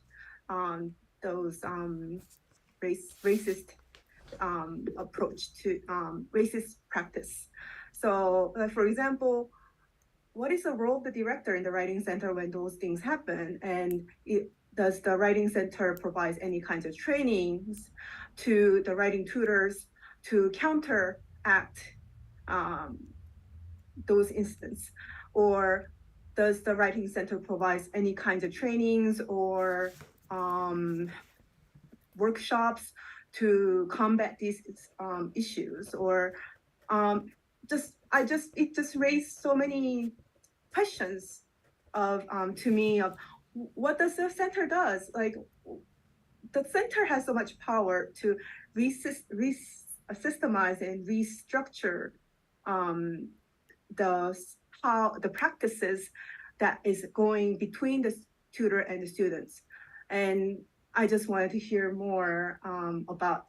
those racist approach to racist practice. So, for example, what is the role of the director in the writing center when those things happen? And does the writing center provide any kinds of trainings to the writing tutors to counteract those instances? Or does the writing center provide any kinds of trainings or workshops to combat these issues? Or it just raised so many questions to me of what does the center does? Like, the center has so much power to systemize and restructure the practices that is going between the tutor and the students. And I just wanted to hear more about,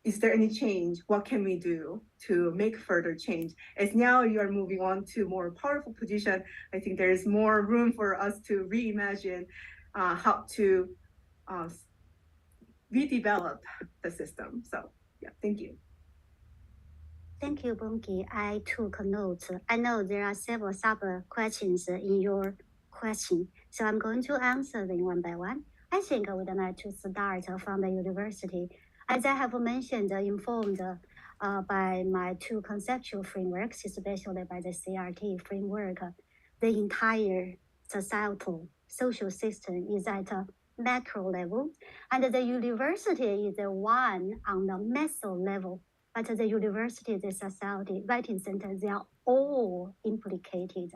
is there any change? What can we do to make further change? As now you are moving on to more powerful position, I think there is more room for us to reimagine how to redevelop the system. So yeah, thank you. Thank you, Bongi. I took notes. I know there are several sub-questions in your question, so I'm going to answer them one by one. I think I would like to start from the university. As I have mentioned, informed by my two conceptual frameworks, especially by the CRT framework, the entire societal social system is at a macro level, and the university is the one on the meso level. But the university, the society, writing center, they are all implicated.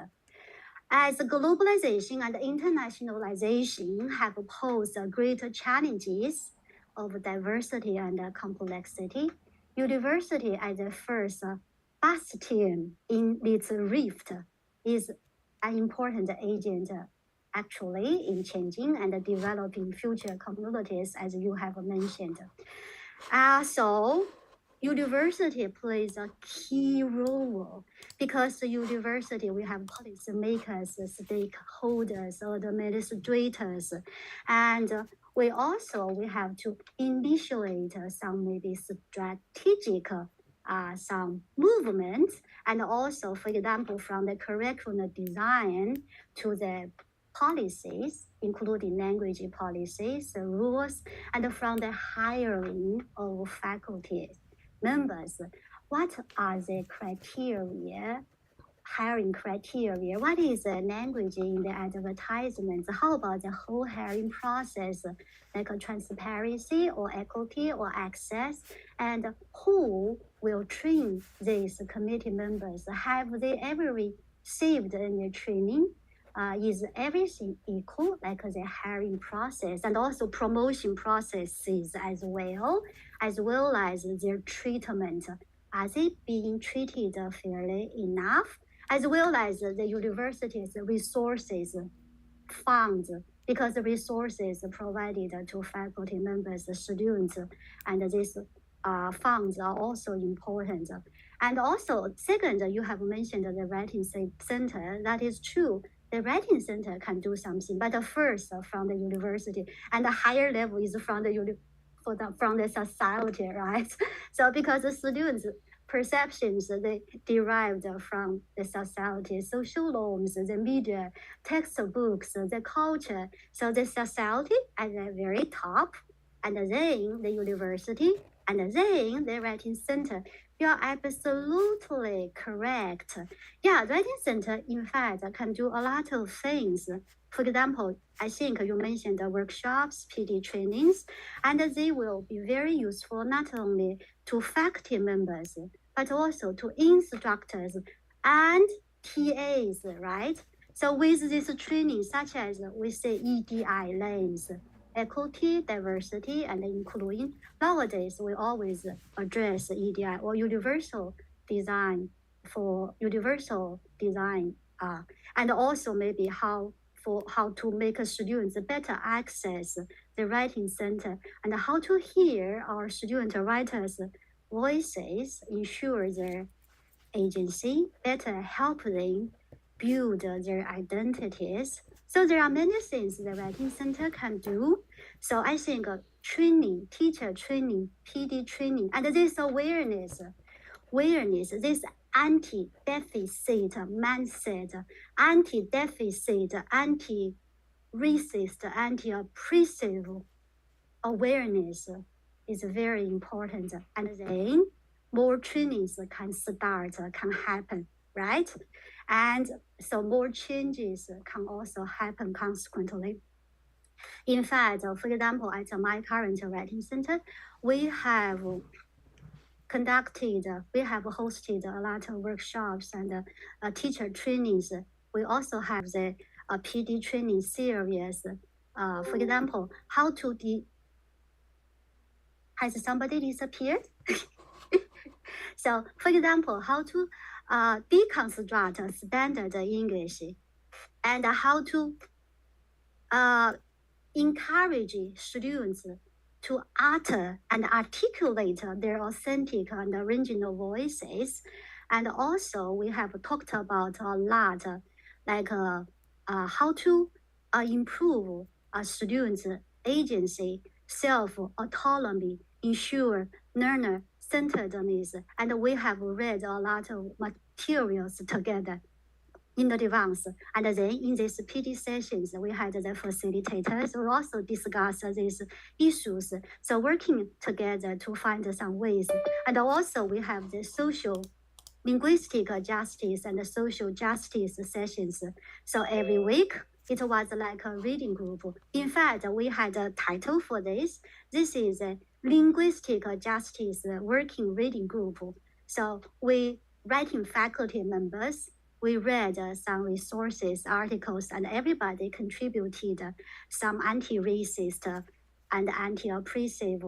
As globalization and internationalization have posed greater challenges of diversity and complexity, university as a first bastion in its rift is an important agent actually in changing and developing future communities, as you have mentioned. So university plays a key role because the university, we have policy makers, stakeholders, administrators, and we have to initiate some maybe strategic some movements, and also, for example, from the curriculum design to the policies, including language policies, rules, and from the hiring of faculty members. What are the criteria, hiring criteria? What is the language in the advertisements? How about the whole hiring process, like a transparency or equity or access? And who will train these committee members? Have they ever received any training? Is everything equal, like the hiring process and also promotion processes as well as their treatment? Are they being treated fairly enough? As well as the university's resources, funds, because the resources provided to faculty members, students, and these funds are also important. And also, second, you have mentioned the writing center. That is true. The writing center can do something, but first from the university, and the higher level is from the society, right? So because the students' perceptions they derived from the society, social norms, the media, textbooks, the culture. So the society at the very top, and then the university, and then the writing center. You are absolutely correct. Yeah, writing center, in fact, can do a lot of things. For example, I think you mentioned the workshops, PD trainings, and they will be very useful not only to faculty members, but also to instructors and TAs, right? So with this training, such as we say EDI names, equity, diversity, and inclusion. Nowadays, we always address EDI or universal design and also maybe how to make students better access the writing center and how to hear our student writers' voices, ensure their agency, better help them build their identities. So there are many things the writing center can do. So I think training, teacher training, PD training, and this awareness, this anti-deficit mindset, anti-deficit, anti-racist, anti-oppressive awareness is very important. And then more trainings can start, can happen, right? And so more changes can also happen consequently. In fact, for example, at my current writing center, we have hosted a lot of workshops and teacher trainings. We also have the PD training series. For example, how to has somebody disappeared? So, for example, how to deconstruct standard English and how to encourage students to utter and articulate their authentic and original voices. And also, we have talked about a lot, like how to improve students' agency, self-autonomy, ensure learner-centeredness. And we have read a lot of materials together in advance. And then in these PD sessions, we had the facilitators who also discuss these issues. So working together to find some ways. And also we have the social linguistic justice and social justice sessions. So every week, it was like a reading group. In fact, we had a title for this. This is a linguistic justice working reading group. So we writing faculty members, we read some resources, articles, and everybody contributed some anti-racist and anti-oppressive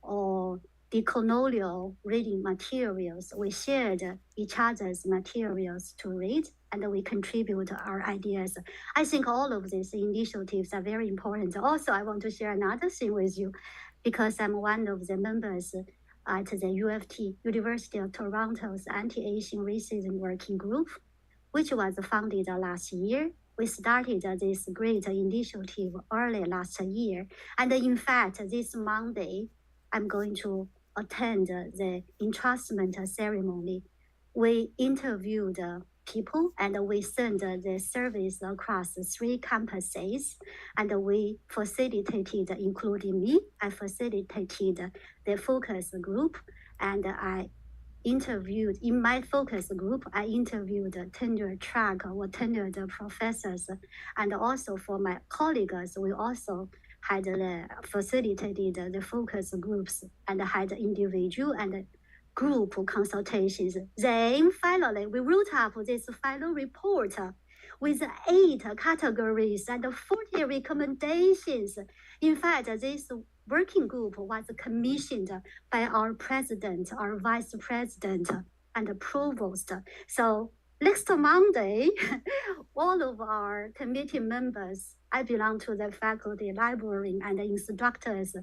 or decolonial reading materials. We shared each other's materials to read, and we contribute our ideas. I think all of these initiatives are very important. Also, I want to share another thing with you, because I'm one of the members at the UFT, University of Toronto's Anti-Asian Racism Working Group, which was founded last year. We started this great initiative early last year. And in fact, this Monday, I'm going to attend the entrustment ceremony. We interviewed people and we sent the service across 3 campuses, and we facilitated, including me, I facilitated the focus group, and I interviewed, in my focus group, I interviewed tenure track or tenured professors, and also for my colleagues, we also had facilitated the focus groups and had individual and group consultations. Then finally, we wrote up this final report with 8 categories and 40 recommendations. In fact, this working group was commissioned by our president, our vice president, and provost. So next Monday, all of our committee members, I belong to the faculty, library, and instructors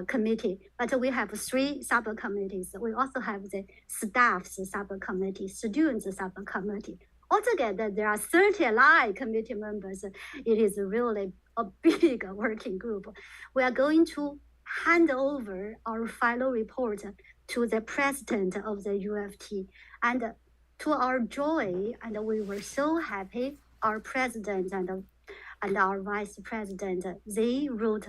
committee, but we have 3 subcommittees. We also have the staff's subcommittee, students subcommittee. Altogether, there are 39 committee members. It is really a big working group. We are going to hand over our final report to the president of the UFT. And to our joy, and we were so happy, our president and our vice president, they wrote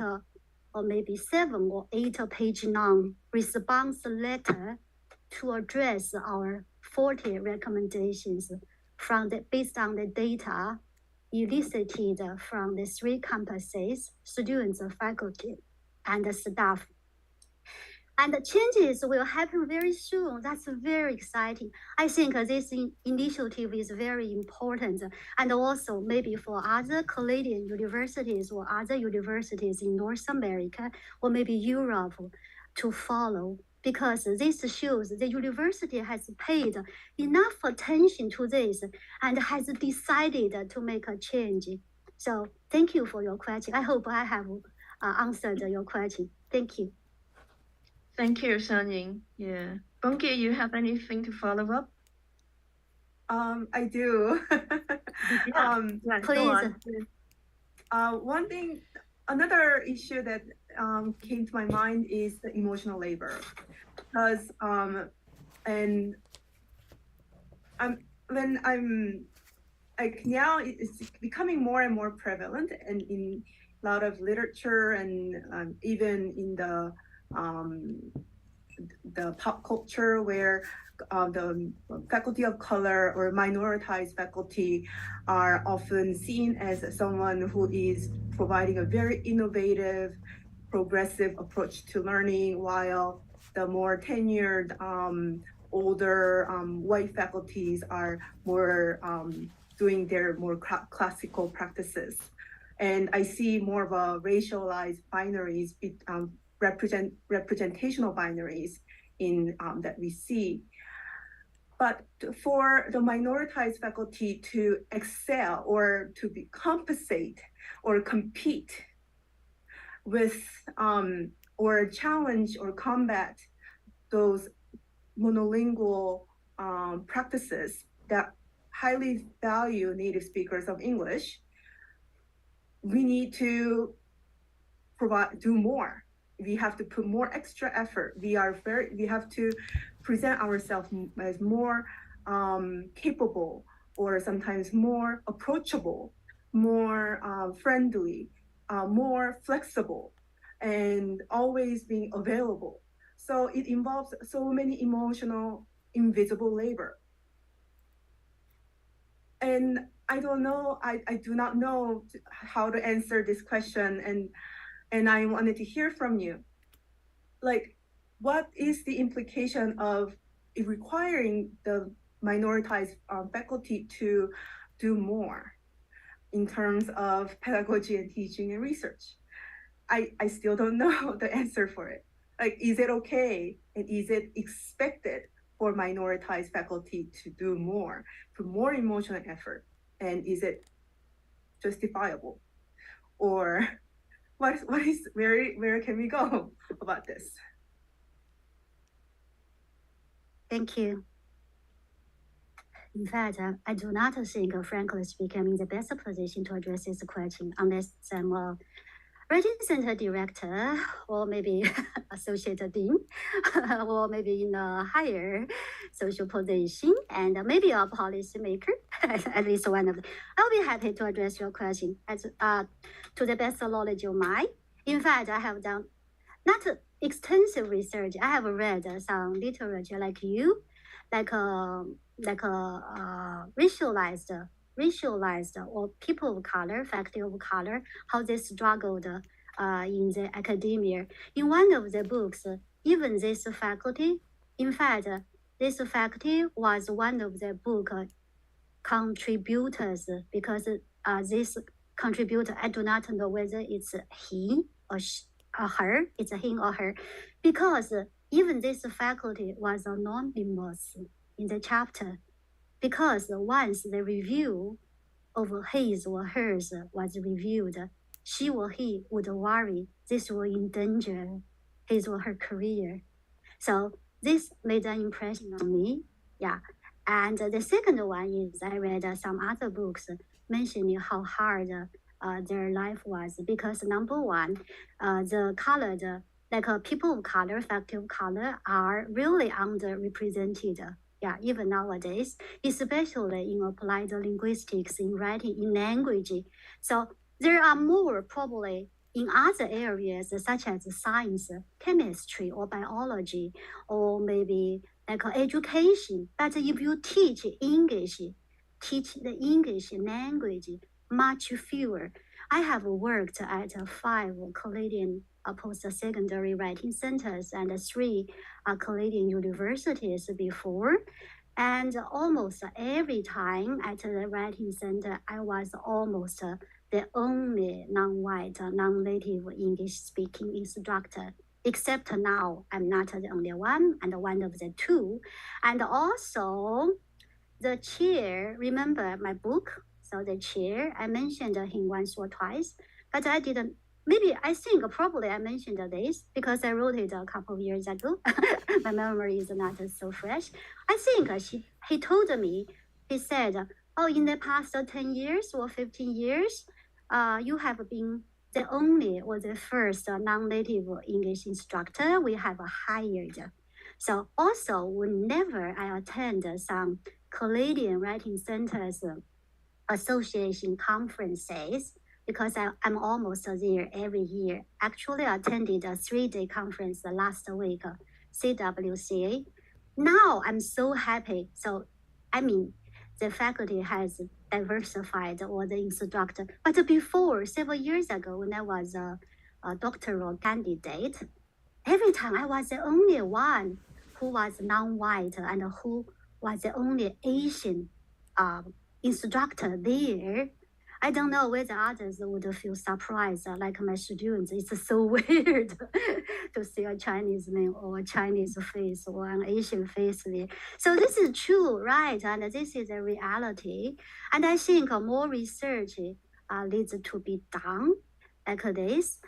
or maybe 7 or 8 page long response letter to address our 40 recommendations based on the data elicited from the 3 campuses, students, faculty, and the staff. And the changes will happen very soon. That's very exciting. I think this initiative is very important. And also maybe for other Canadian universities or other universities in North America or maybe Europe to follow, because this shows the university has paid enough attention to this and has decided to make a change. So thank you for your question. I hope I have answered your question. Thank you. Thank you, Sanying. Yeah. Bunky, you have anything to follow up? I do. Yeah, Please. One thing, another issue that came to my mind is the emotional labor, because and when I'm like now it's becoming more and more prevalent, and in a lot of literature and even in the pop culture, where the faculty of color or minoritized faculty are often seen as someone who is providing a very innovative, progressive approach to learning, while the more tenured, older white faculties are more doing their more classical practices. And I see more of a racialized binaries, representational binaries in that we see. But for the minoritized faculty to excel or to compensate or compete with or challenge or combat those monolingual practices that highly value native speakers of English, we need to do more. We have to put more extra effort. We have to present ourselves as more capable, or sometimes more approachable, more friendly, more flexible, and always being available. So it involves so many emotional, invisible labor. And I don't know, I do not know how to answer this question, and I wanted to hear from you. Like, what is the implication of requiring the minoritized faculty to do more in terms of pedagogy and teaching and research? I still don't know the answer for it. Like, is it okay and is it expected for minoritized faculty to do more, for more emotional effort? And is it justifiable? Or where can we go about this? Thank you. In fact, I do not think, frankly speaking, I'm in the best position to address this question unless I'm a writing center director, or maybe associate dean, or maybe in a higher social position, and maybe a policy maker, at least one of them. I'll be happy to address your question as to the best knowledge of mine. In fact, I have done not extensive research. I have read some literature like you, like racialized or people of color, faculty of color, how they struggled in the academia. In one of the books, even this faculty, in fact, this faculty was one of the book contributors because this contributor, I do not know whether it's he or her, it's a him or her, because even this faculty was anonymous in the chapter, because once the review of his or hers was reviewed, she or he would worry this will endanger his or her career. So this made an impression on me. Yeah. And the second one is I read some other books mentioning how hard their life was, because number one, the colored, like people of color, faculty of color are really underrepresented. Yeah, even nowadays, especially in applied linguistics, in writing, in language. So there are more probably in other areas such as science, chemistry, or biology, or maybe like education. But if you teach English, teach the English language, much fewer. I have worked at 5 Canadian post-secondary writing centers and 3 Canadian universities before. And almost every time at the writing center, I was almost the only non-white, non-native English-speaking instructor. Except now, I'm not the only one, and one of the 2. And also, the chair, remember my book? So the chair, I mentioned him once or twice, but I didn't, maybe I think probably I mentioned this because I wrote it a couple of years ago. My memory is not so fresh. I think he told me, he said, oh, in the past 10 years or 15 years, you have been the only or the first non-native English instructor we have hired. So also, whenever I attend some Canadian Writing Centers Association conferences, because I'm almost there every year. Actually attended a 3-day conference last week, CWCA. Now I'm so happy. So, I mean, the faculty has diversified, or the instructor. But before, several years ago, when I was a doctoral candidate, every time I was the only one who was non-white and who was the only Asian instructor there. I don't know whether others would feel surprised, like my students. It's so weird to see a Chinese name or a Chinese face or an Asian face there. So this is true, right? And this is a reality. And I think more research needs to be done like this,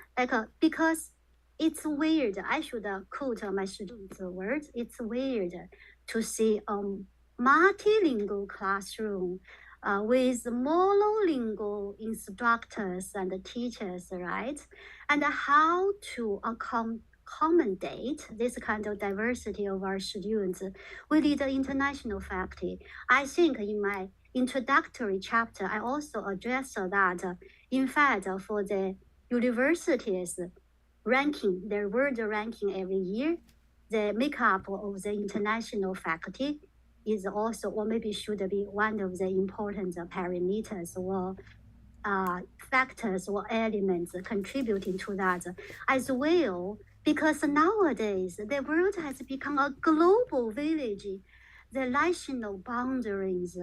because it's weird. I should quote my students' words. It's weird to see a multilingual classroom with monolingual instructors and teachers, right? And how to accommodate this kind of diversity of our students. We need an international faculty. I think in my introductory chapter, I also addressed that, in fact, for the universities ranking, their world ranking every year, the makeup of the international faculty is also, or maybe should be, one of the important parameters or factors or elements contributing to that as well. Because nowadays, the world has become a global village. The national boundaries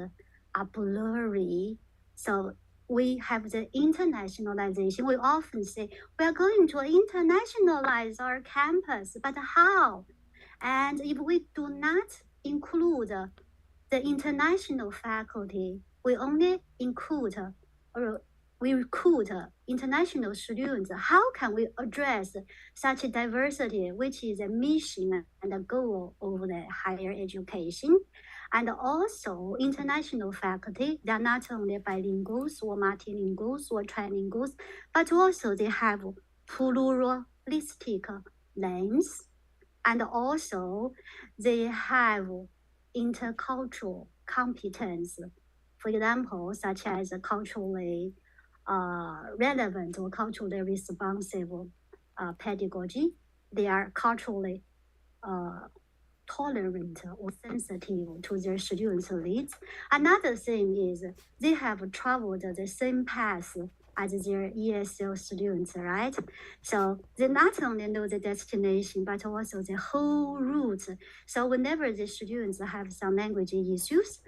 are blurry. So we have the internationalization. We often say we are going to internationalize our campus, but how? And if we do not include the international faculty, we only include, or we recruit international students, how can we address such diversity, which is a mission and a goal of the higher education? And also international faculty, they're not only bilinguals or multilinguals or trilinguals, but also they have pluralistic names, and also they have intercultural competence. For example, such as culturally relevant or culturally responsive pedagogy. They are culturally tolerant or sensitive to their students' needs. Another thing is they have traveled the same path as their ESL students, right? So they not only know the destination, but also the whole route. So whenever the students have some language issues,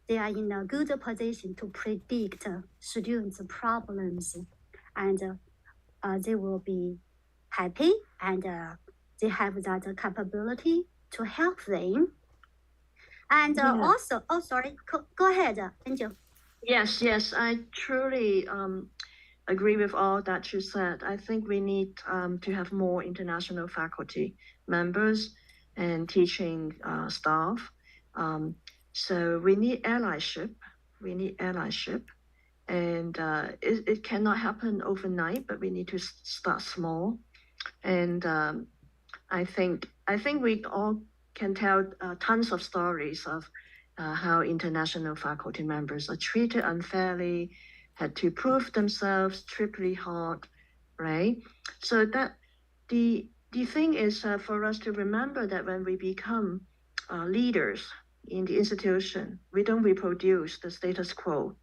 they are in a good position to predict students' problems, and they will be happy, and they have that capability to help them. And also, oh, sorry, go ahead, Angel. Yes, I truly agree with all that you said. I think we need to have more international faculty members and teaching staff. So we need allyship. And it cannot happen overnight, but we need to start small. And I think we all can tell tons of stories of how international faculty members are treated unfairly, had to prove themselves triply hard, right? So that the thing is for us to remember that when we become leaders in the institution, we don't reproduce the status quo.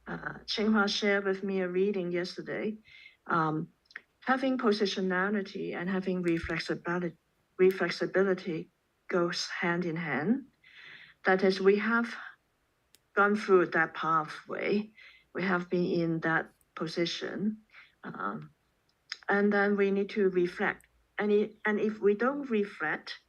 Tsinghua shared with me a reading yesterday. Having positionality and having reflexibility goes hand in hand. That is, we have gone through that pathway. We have been in that position. And then we need to reflect. And if we don't reflect,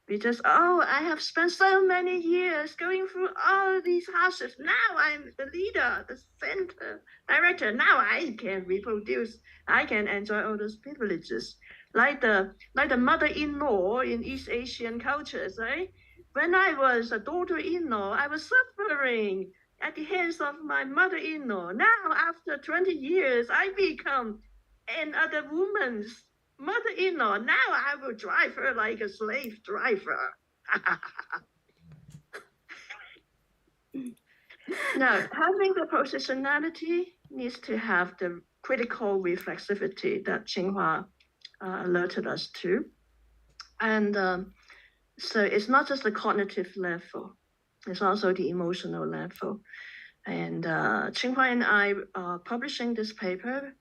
we just, I have spent so many years going through all these hardships. Now I'm the leader, the center director. Now I can reproduce. I can enjoy all those privileges. Like the mother-in-law in East Asian cultures, right? When I was a daughter-in-law, I was suffering at the hands of my mother-in-law. Now, after 20 years, I become another woman's mother-in-law. Now I will drive her like a slave driver. Now, having the positionality needs to have the critical reflexivity that Tsinghua alerted us to. And so it's not just the cognitive level, it's also the emotional level. And Tsinghua and I are publishing this paper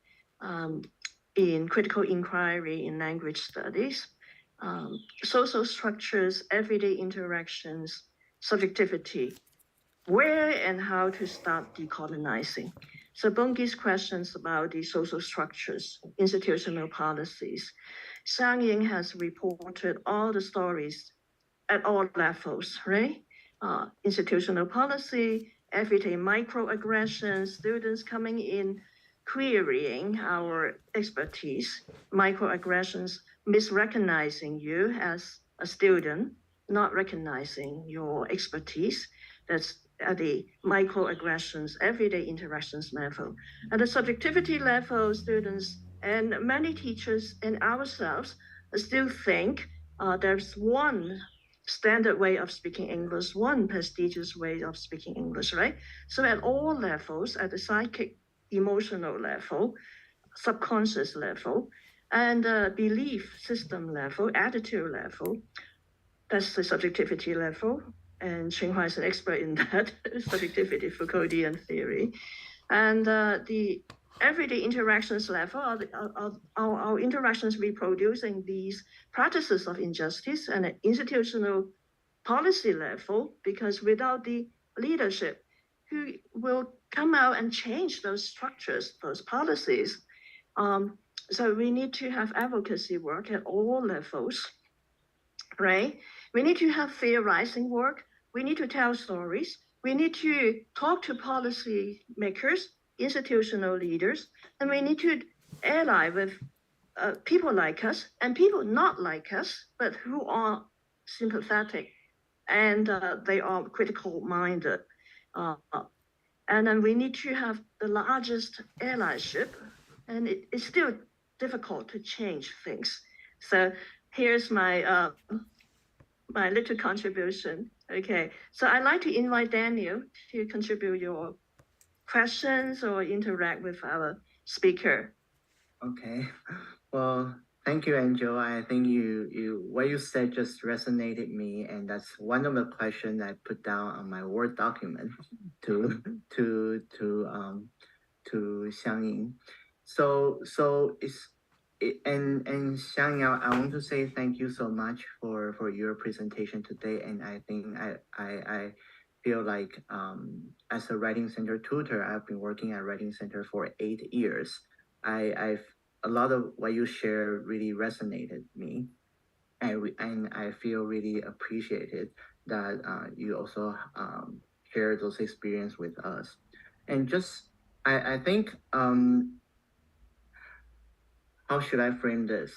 in critical inquiry in language studies, social structures, everyday interactions, subjectivity, where and how to start decolonizing. So Bunge's questions about the social structures, institutional policies. Sang Ying has reported all the stories at all levels, right? Institutional policy, everyday microaggressions, students coming in, querying our expertise, microaggressions, misrecognizing you as a student, not recognizing your expertise. That's at the microaggressions, everyday interactions level. At the subjectivity level, students and many teachers and ourselves still think there's one standard way of speaking English, one prestigious way of speaking English, right? So at all levels, at the psychic, emotional level, subconscious level, and belief system level, attitude level, that's the subjectivity level. And Tsinghua is an expert in that, subjectivity, Foucauldian theory. And the everyday interactions level our interactions reproducing these practices of injustice and an institutional policy level, because without the leadership who will come out and change those structures, those policies. So we need to have advocacy work at all levels, right? We need to have theorizing work. We need to tell stories. we need to talk to policy makers, institutional leaders, and we need to ally with people like us and people not like us, but who are sympathetic and they are critical minded. And then we need to have the largest allyship, and it's still difficult to change things. So here's my my little contribution. Okay, so I'd like to invite Daniel to contribute your questions or interact with our speaker. Okay, well, thank you, Angel. I think what you said just resonated me, and that's one of the questions I put down on my Word document to Xiangying. So and Xiangyao, I want to say thank you so much for your presentation today, and I think I feel like as a Writing Center tutor, I've been working at Writing Center for 8 years. I've a lot of what you share really resonated me, and I feel really appreciated that you also share those experience with us. And just I think how should I frame this?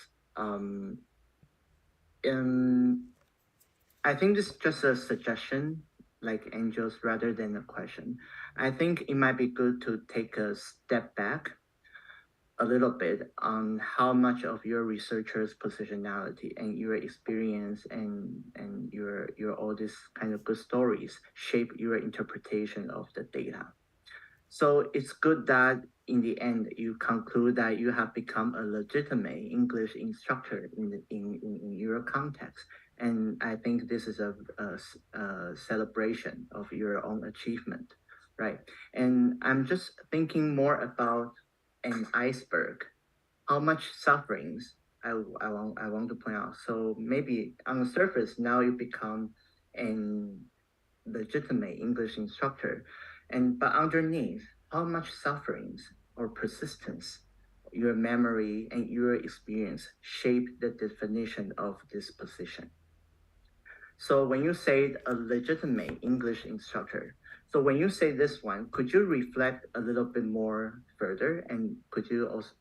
I think this is just a suggestion, like Angel's, rather than a question. I think it might be good to take a step back a little bit on how much of your researcher's positionality and your experience and your all these kind of good stories shape your interpretation of the data. So it's good that in the end you conclude that you have become a legitimate English instructor in your context, and I think this is a celebration of your own achievement, right? And I'm just thinking more about an iceberg, how much sufferings I want to point out. So maybe on the surface now you become an legitimate English instructor, but underneath, how much sufferings or persistence your memory and your experience shape the definition of this position. So when you say a legitimate English instructor, so when you say this one, could you reflect a little bit more further? And could you also,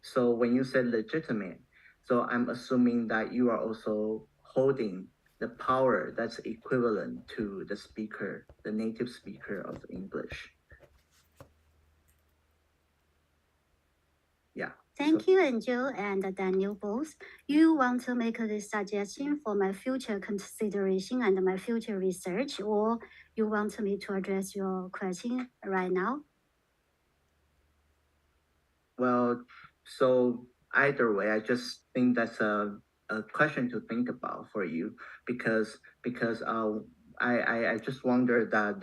so when you say legitimate, so I'm assuming that you are also holding the power that's equivalent to the speaker, the native speaker of English. Yeah. Thank you, Angel and Daniel both. You want to make this suggestion for my future consideration and my future research, or you want me to address your question right now? Well, so either way, I just think that's a question to think about for you because I just wonder that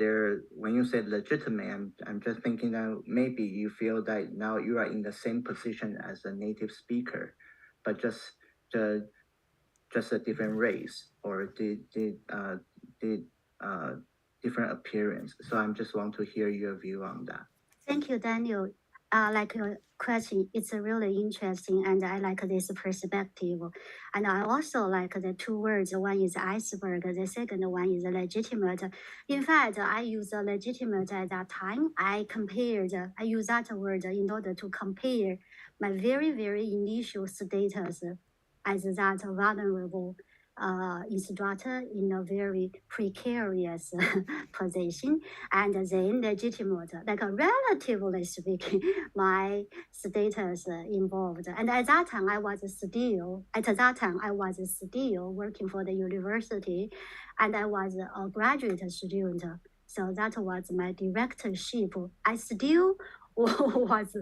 when you say legitimate, I'm just thinking that maybe you feel that now you are in the same position as a native speaker, but just a different race or the different appearance. So I'm just want to hear your view on that. Thank you, Daniel. Like your question, it's really interesting, and I like this perspective. And I also like the two words. One is iceberg. The second one is legitimate. In fact, I use legitimate at that time. I use that word in order to compare my very, very initial status as that vulnerable instructor in a very precarious position, and then legitimate, like relatively speaking, my status involved. And at that time, I was still working for the university, and I was a graduate student. So that was my directorship. I still was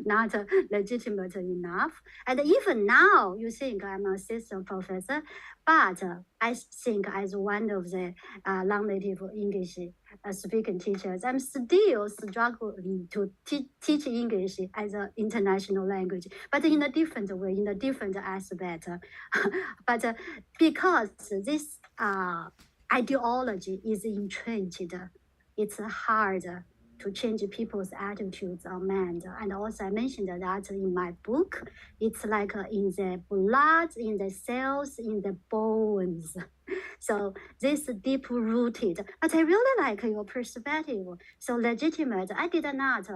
not legitimate enough. And even now, you think I'm an assistant professor, but I think as one of the non-native English speaking teachers, I'm still struggling to teach English as an international language, but in a different way, in a different aspect. But because this ideology is entrenched, it's hard to change people's attitudes on mind. And also I mentioned that in my book, it's like in the blood, in the cells, in the bones. So this deep-rooted, but I really like your perspective. So legitimate, I did not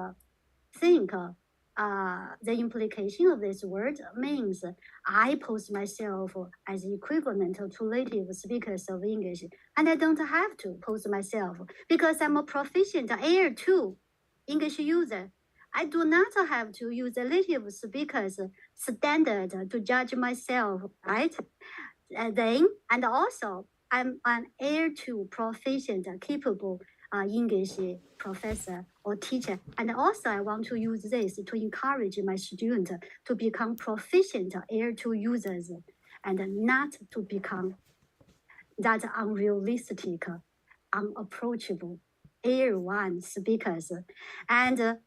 think the implication of this word means I pose myself as equivalent to native speakers of English, and I don't have to pose myself because I'm a proficient Air2 English user. I do not have to use the native speakers standard to judge myself, right? And also I'm an Air2 proficient, capable English professor or teacher. And also I want to use this to encourage my students to become proficient Air2 users and not to become that unrealistic, unapproachable Air1 speakers. And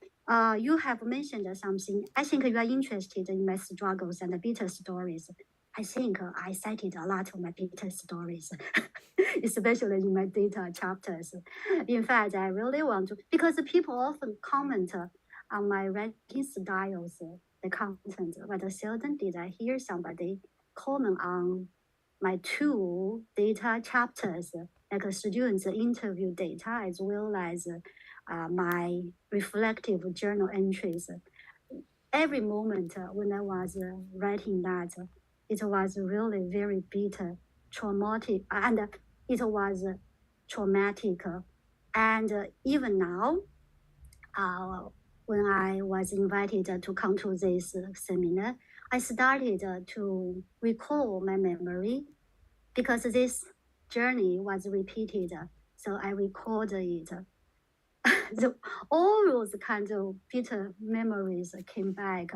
you have mentioned something. I think you are interested in my struggles and bitter stories. I think I cited a lot of my bitter stories, especially in my data chapters. In fact, I really want to, because people often comment on my writing styles, the content, but seldom did I hear somebody comment on my two data chapters, like students' interview data, as well as my reflective journal entries. Every moment when I was writing that, it was really very bitter, traumatic, and it was traumatic. And even now, when I was invited to come to this seminar, I started to recall my memory because this journey was repeated. So I recorded it. So all those kinds of bitter memories came back.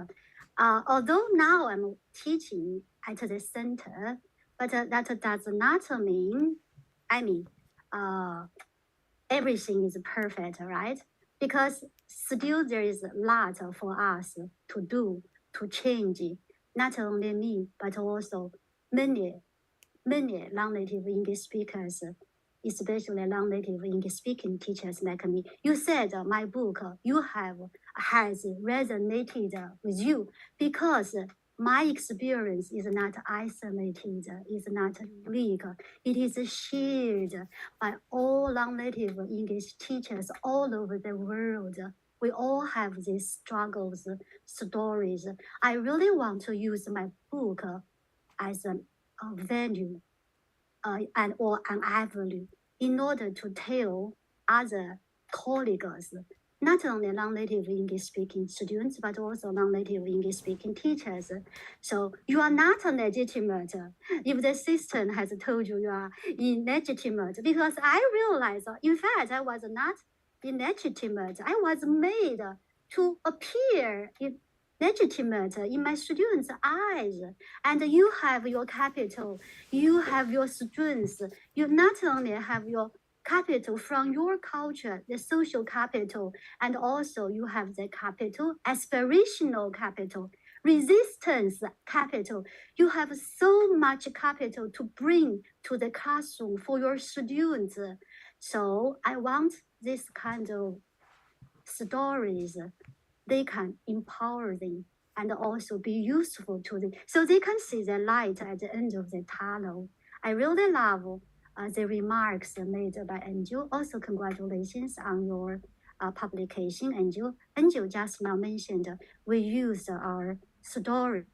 Although now I'm teaching at the center, but that does not mean, everything is perfect, right? Because still there is a lot for us to do, to change. Not only me, but also many non-native English speakers, especially non-native English speaking teachers like me. You said my book has resonated with you because my experience is not isolated, is not unique. It is shared by all non-native English teachers all over the world. We all have these struggles, stories. I really want to use my book as a value and or an avenue in order to tell other colleagues, not only non-native English-speaking students, but also non-native English-speaking teachers. So you are not legitimate if the system has told you you are illegitimate, because I realized, in fact, I was not illegitimate. I was made to appear legitimate in my students' eyes. And you have your capital, you have your strengths. You not only have your capital from your culture, the social capital, and also you have the capital, aspirational capital, resistance capital. You have so much capital to bring to the classroom for your students. So I want this kind of stories. They can empower them and also be useful to them, so they can see the light at the end of the tunnel. I really love the remarks made by Angel. Also, congratulations on your publication, Angel. Angel just now mentioned we used our story.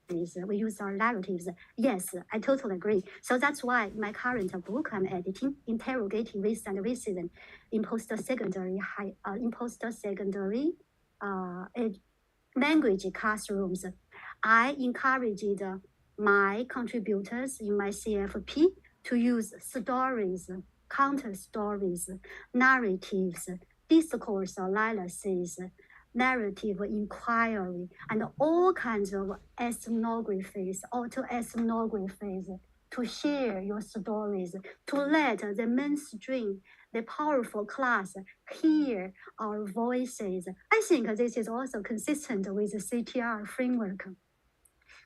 We use our narratives. Yes, I totally agree. So that's why my current book I'm editing, Interrogating Race and Racism in Post-Secondary language classrooms. I encouraged my contributors in my CFP to use stories, counter stories, narratives, discourse analysis, narrative inquiry, and all kinds of ethnographies, auto-ethnographies to share your stories, to let the mainstream, the powerful class hear our voices. I think this is also consistent with the CTR framework.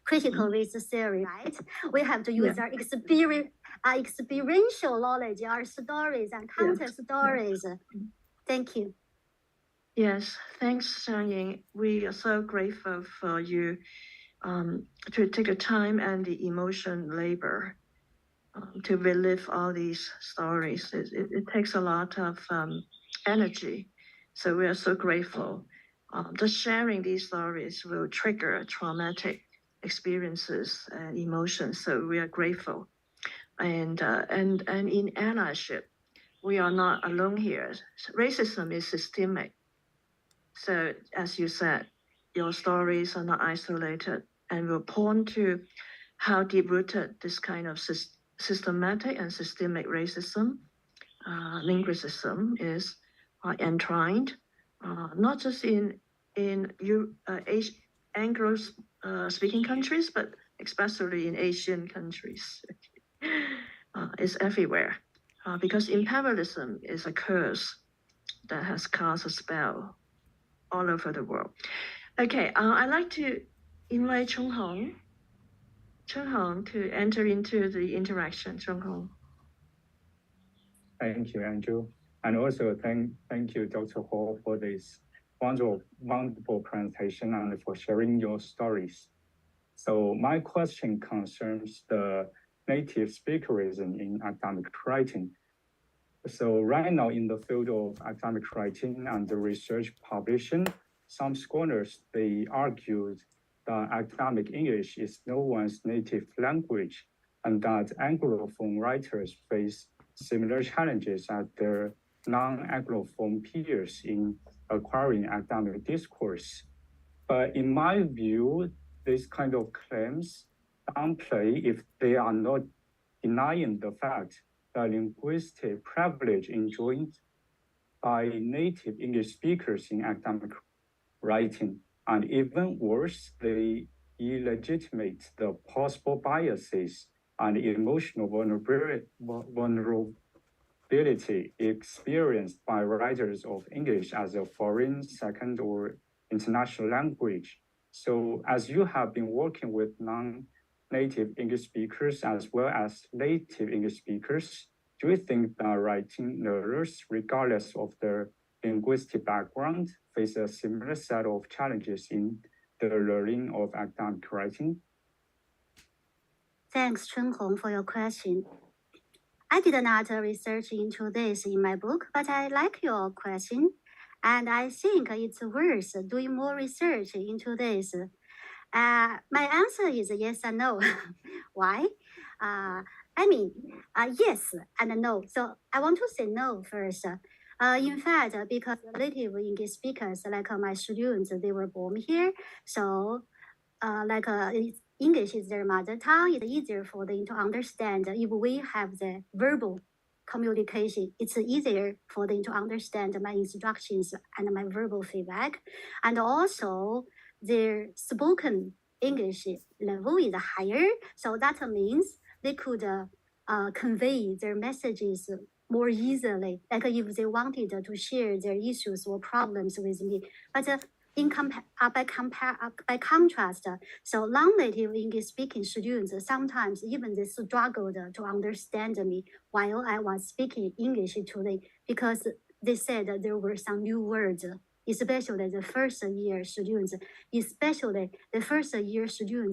Critical race theory, right? We have to use our experiential knowledge, our stories and counter stories. Thank you. Yes, thanks, Xiangying. We are so grateful for you to take a time and the emotion labor to relive all these stories. It takes a lot of energy. So we are so grateful. Just sharing these stories will trigger traumatic experiences and emotions. So we are grateful. And in allyship, we are not alone here. Racism is systemic. So as you said, your stories are not isolated and will point to how deep-rooted this kind of systematic and systemic racism, linguicism is entwined, not just in Anglo-speaking countries, but especially in Asian countries. It's everywhere because imperialism is a curse that has cast a spell all over the world. Okay, I'd like to invite Chung Hong to enter into the interaction. Chung Hong. Thank you, Andrew. And also thank you, Dr. Ho, for this wonderful presentation and for sharing your stories. So my question concerns the native speakerism in academic writing. So right now in the field of academic writing and the research publishing, some scholars, they argued that academic English is no one's native language and that Anglophone writers face similar challenges as their non-Anglophone peers in acquiring academic discourse. But in my view, these kind of claims downplay if they are not denying the fact that linguistic privilege enjoyed by native English speakers in academic writing, and even worse, they illegitimate the possible biases and emotional vulnerability experienced by writers of English as a foreign, second, or international language. So as you have been working with non-native English speakers as well as native English speakers, do you think that writing learners, regardless of their linguistic background, face a similar set of challenges in the learning of academic writing? Thanks, Chun Hong, for your question. I did not research into this in my book, but I like your question. And I think it's worth doing more research into this. My answer is yes and no. Why? Yes and no. So I want to say no first. In fact, because native English speakers, like my students, they were born here. So English is their mother tongue. It's easier for them to understand. If we have the verbal communication, it's easier for them to understand my instructions and my verbal feedback. And also, their spoken English level is higher. So that means they could convey their messages more easily, like if they wanted to share their issues or problems with me. But by contrast, so non-native English-speaking students, sometimes even they struggled to understand me while I was speaking English to them because they said that there were some new words, especially the first year students,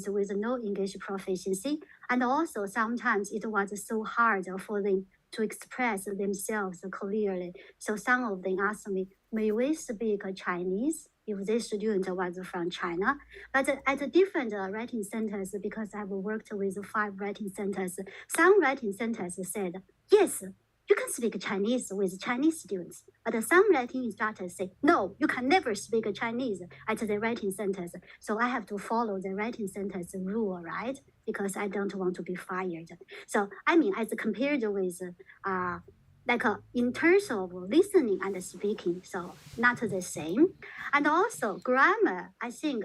with no English proficiency. And also sometimes it was so hard for them to express themselves clearly. So some of them asked me, may we speak Chinese? If this student was from China. But at different writing centers, because I've worked with 5 writing centers, some writing centers said, yes, you can speak Chinese with Chinese students. But some writing instructors say, no, you can never speak Chinese at the writing centers. So I have to follow the writing center's rule, right? Because I don't want to be fired. So, as compared with in terms of listening and speaking, so not the same. And also grammar, I think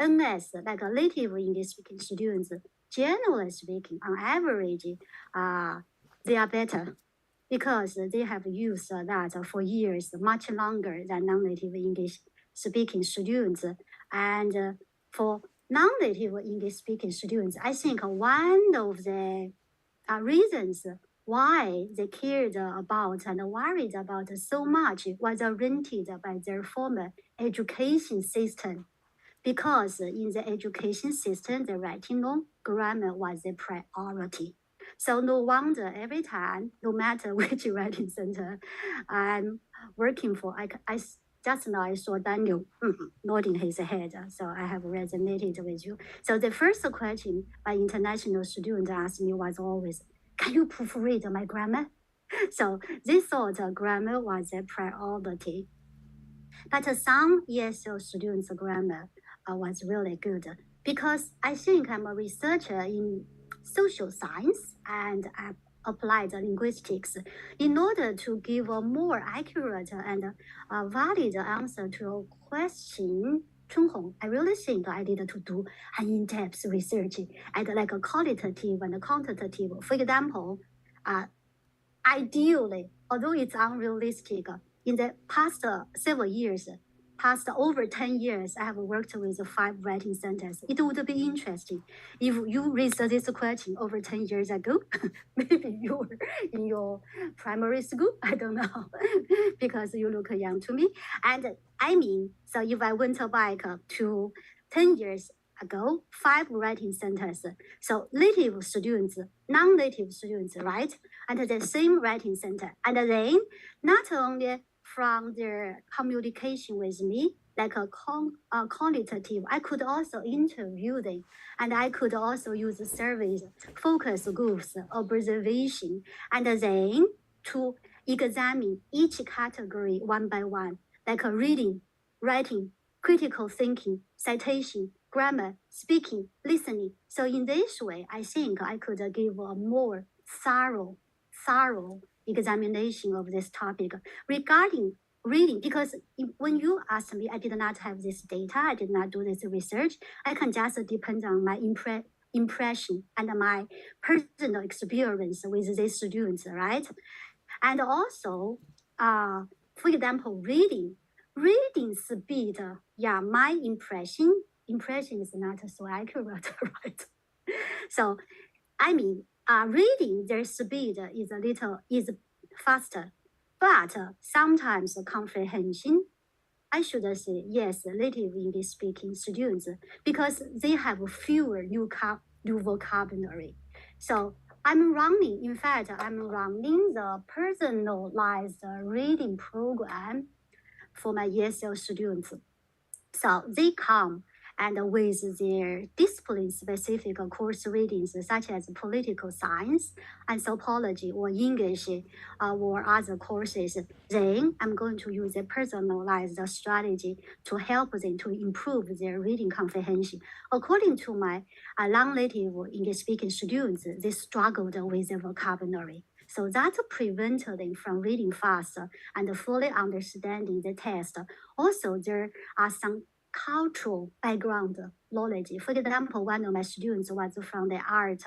NS, like native English speaking students, generally speaking, on average, they are better because they have used that for years, much longer than non-native English speaking students. And for non-native English speaking students, I think one of the reasons why they cared about and worried about so much was rented by their former education system. because in the education system, the writing law, grammar was a priority. So no wonder every time, no matter which writing center I'm working for, I just now I saw Daniel nodding his head, so I have resonated with you. So the first question by international students asked me was always, can you proofread my grammar? So they thought grammar was a priority. But some ESL students' grammar was really good because I think I'm a researcher in social science and I applied linguistics in order to give a more accurate and valid answer to a question. Chunhong, I really think I needed to do an in-depth research and like a qualitative and a quantitative. For example, ideally, although it's unrealistic, in the past several years, past over 10 years, I have worked with 5 writing centers. It would be interesting if you raised this question over 10 years ago. Maybe you were in your primary school, I don't know, because you look young to me. And I mean, so if I went back to 10 years ago, 5 writing centers. So native students, non-native students, right? And the same writing center. And then not only from their communication with me, like a qualitative, I could also interview them. And I could also use surveys, focus groups, observation, and then to examine each category one by one, like a reading, writing, critical thinking, citation, grammar, speaking, listening. So in this way, I think I could give a more thorough examination of this topic regarding reading, because when you asked me, I did not have this data, I did not do this research. I can just depend on my impression and my personal experience with these students, right? And also, for example, reading speed, my impression is not so accurate, right? So, I mean, reading their speed is faster, but sometimes comprehension, I should say, yes, native English speaking students, because they have fewer new vocabulary. So I'm running the personalized reading program for my ESL students. So they come and with their discipline-specific course readings, such as political science, anthropology, or English, or other courses, then I'm going to use a personalized strategy to help them to improve their reading comprehension. According to my non-native English-speaking students, they struggled with their vocabulary. So that prevented them from reading fast and fully understanding the text. Also, there are some cultural background knowledge. For example, one of my students was from the art,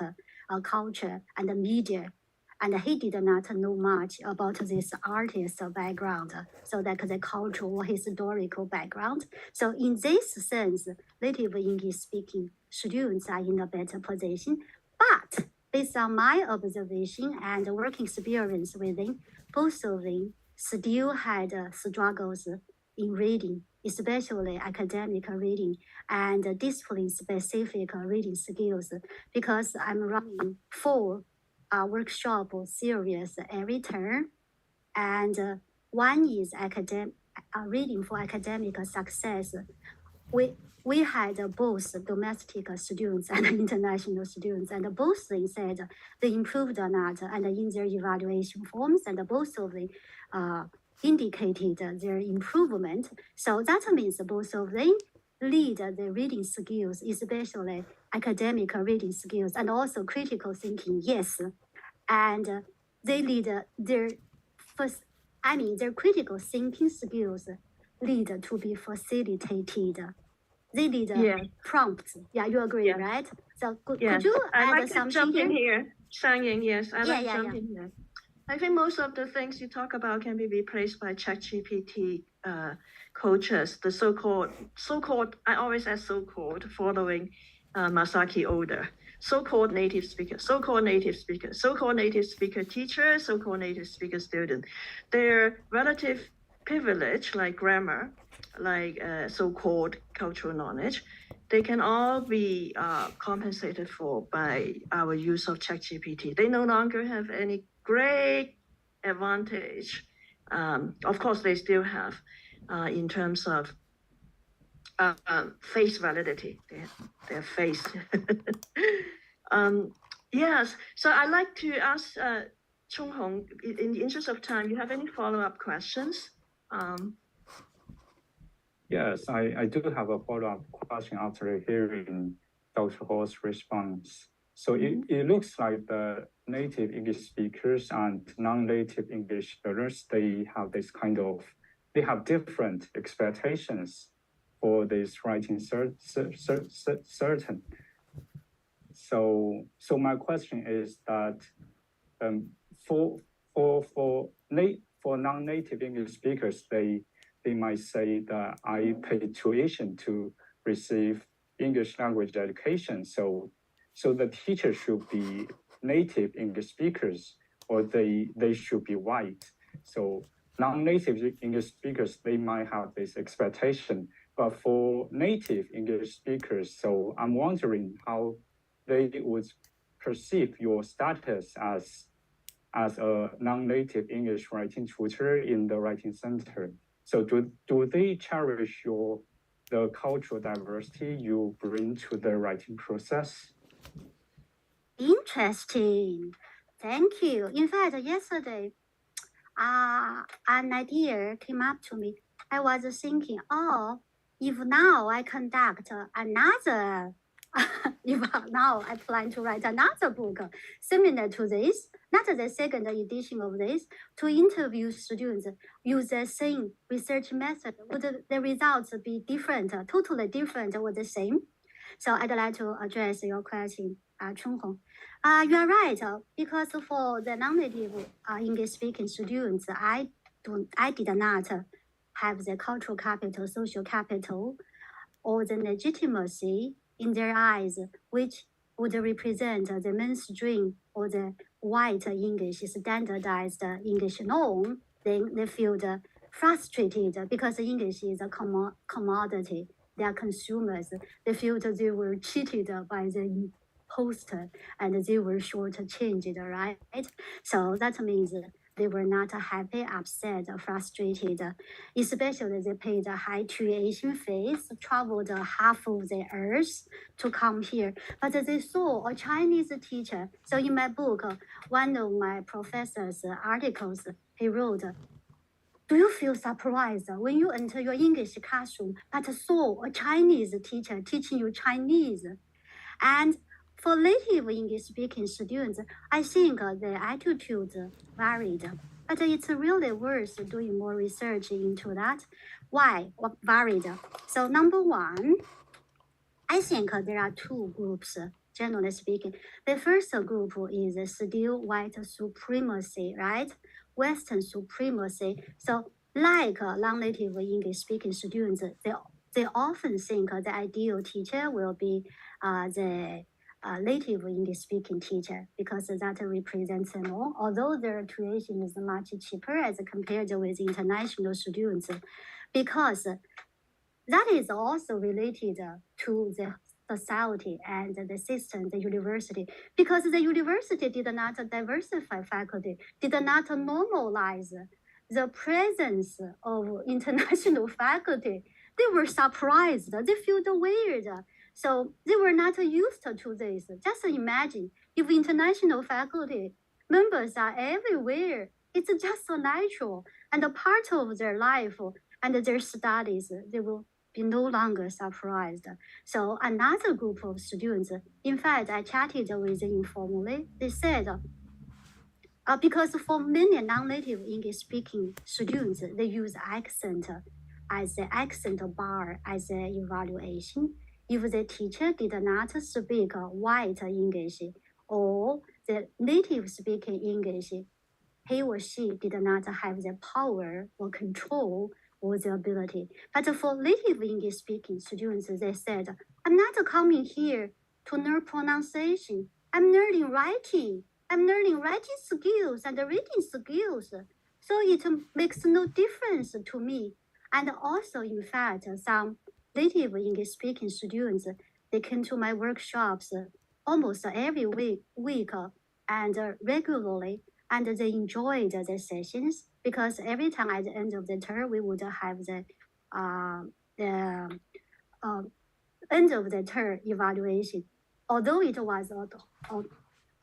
culture, and the media, and he did not know much about this artist background, so like the cultural or historical background. So in this sense, native English-speaking students are in a better position. But based on my observation and working experience with them, both of them still had struggles in reading, especially academic reading and discipline-specific reading skills, because I'm running 4 workshop series every term, and one is reading for academic success. We had both domestic students and international students, and both they said they improved or not, and in their evaluation forms, and both of them indicated their improvement. So that means both of them lead the reading skills, especially academic reading skills, and also critical thinking, yes. And they lead their critical thinking skills lead to be facilitated. They need prompts. Yeah, you agree, right? So could you add something here? Shang-Ying, yes, I like jumping here. I think most of the things you talk about can be replaced by ChatGPT coaches, the so-called, I always add so-called, following Masaki Oda. So-called native speaker, so-called native speaker, so-called native speaker teacher, so-called native speaker student. Their relative privilege, like grammar, like so-called cultural knowledge, they can all be compensated for by our use of ChatGPT. They no longer have any great advantage. Of course, they still have in terms of face validity, their face. Yes, so I'd like to ask Chung Hong, in the interest of time, you have any follow-up questions? Yes, I do have a follow-up question after hearing Dr. Hall's response. So it looks like the native English speakers and non-native English learners, they have different expectations for this writing certain. So my question is that for non-native English speakers, they might say that I pay tuition to receive English language education. So the teacher should be native English speakers, or they should be white. So non-native English speakers, they might have this expectation. But for native English speakers, so I'm wondering how they would perceive your status as a non-native English writing tutor in the writing center. So do they cherish the cultural diversity you bring to the writing process? Interesting. Thank you. In fact, yesterday, an idea came up to me. I was thinking, if now I conduct another, if now I plan to write another book similar to this, not the second edition of this, to interview students, use the same research method, would the results be different, totally different, or the same? So I'd like to address your question, Chung Hong. You are right, because for the non-native English-speaking students, I did not have the cultural capital, social capital, or the legitimacy in their eyes, which would represent the mainstream or the white English, standardized English norm. Then they feel frustrated because English is a commodity. They are consumers. They feel that they were cheated by the poster and they were shortchanged, right? So that means they were not happy, upset, frustrated, especially they paid a high tuition fees, traveled half of the earth to come here. But they saw a Chinese teacher. So in my book, one of my professor's articles, he wrote, do you feel surprised when you enter your English classroom but saw a Chinese teacher teaching you Chinese? And for native English-speaking students, I think the attitude varied. But it's really worth doing more research into that. Why varied? So number one, I think there are two groups, generally speaking. The first group is still white supremacy, right? Western supremacy. So like non-native English-speaking students, they often think the ideal teacher will be the native English-speaking teacher because that represents them all. Although their tuition is much cheaper as compared with international students, because that is also related to the society and the system, the university, because the university did not diversify faculty, did not normalize the presence of international faculty. They were surprised, they feel weird. So they were not used to this. Just imagine if international faculty members are everywhere, it's just so natural and a part of their life and their studies, they will be no longer surprised. So another group of students, in fact, I chatted with them informally. They said, because for many non-native English-speaking students, they use accent as the accent bar as an evaluation. If the teacher did not speak white English or the native-speaking English, he or she did not have the power or control or the ability. But for native English-speaking students, they said, I'm not coming here to learn pronunciation. I'm learning writing. I'm learning writing skills and reading skills. So it makes no difference to me. And also, in fact, some native English-speaking students, they came to my workshops almost every week and regularly, and they enjoyed the sessions because every time at the end of the term, we would have the end of the term evaluation. Although it was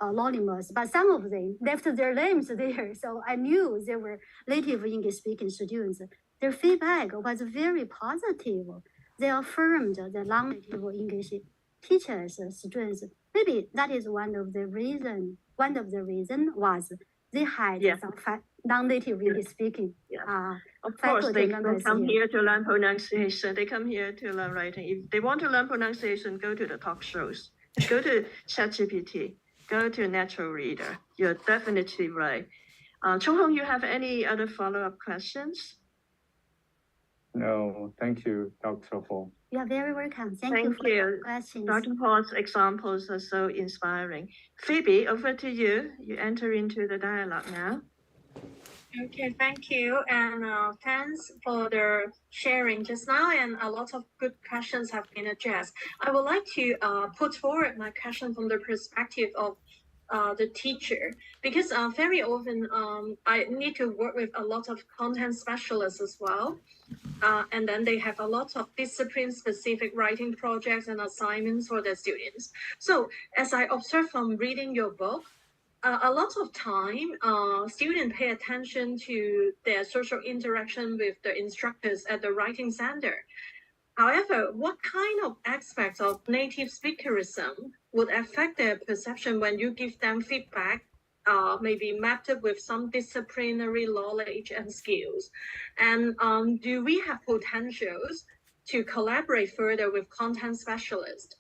anonymous, but some of them left their names there, so I knew they were native English-speaking students. Their feedback was very positive. They affirmed the non-native English teachers, students. Maybe that is one of the reason. One of the reason was they had some non-native English speaking. Of course, they don't come here to learn pronunciation. They come here to learn writing. If they want to learn pronunciation, go to the talk shows. Go to ChatGPT. Go to Natural Reader. You're definitely right. Chung-Hong, you have any other follow-up questions? No, thank you, Dr. Ho. You are very welcome. Thank you for your questions. Dr. Ho's examples are so inspiring. Phoebe, over to you. You enter into the dialogue now. Okay, thank you. And thanks for the sharing just now. And a lot of good questions have been addressed. I would like to put forward my question from the perspective of the teacher, because very often I need to work with a lot of content specialists as well. And then they have a lot of discipline-specific writing projects and assignments for their students. So as I observe from reading your book, a lot of time, students pay attention to their social interaction with the instructors at the writing center. However, what kind of aspects of native speakerism would affect their perception when you give them feedback, maybe mapped up with some disciplinary knowledge and skills? And do we have potentials to collaborate further with content specialists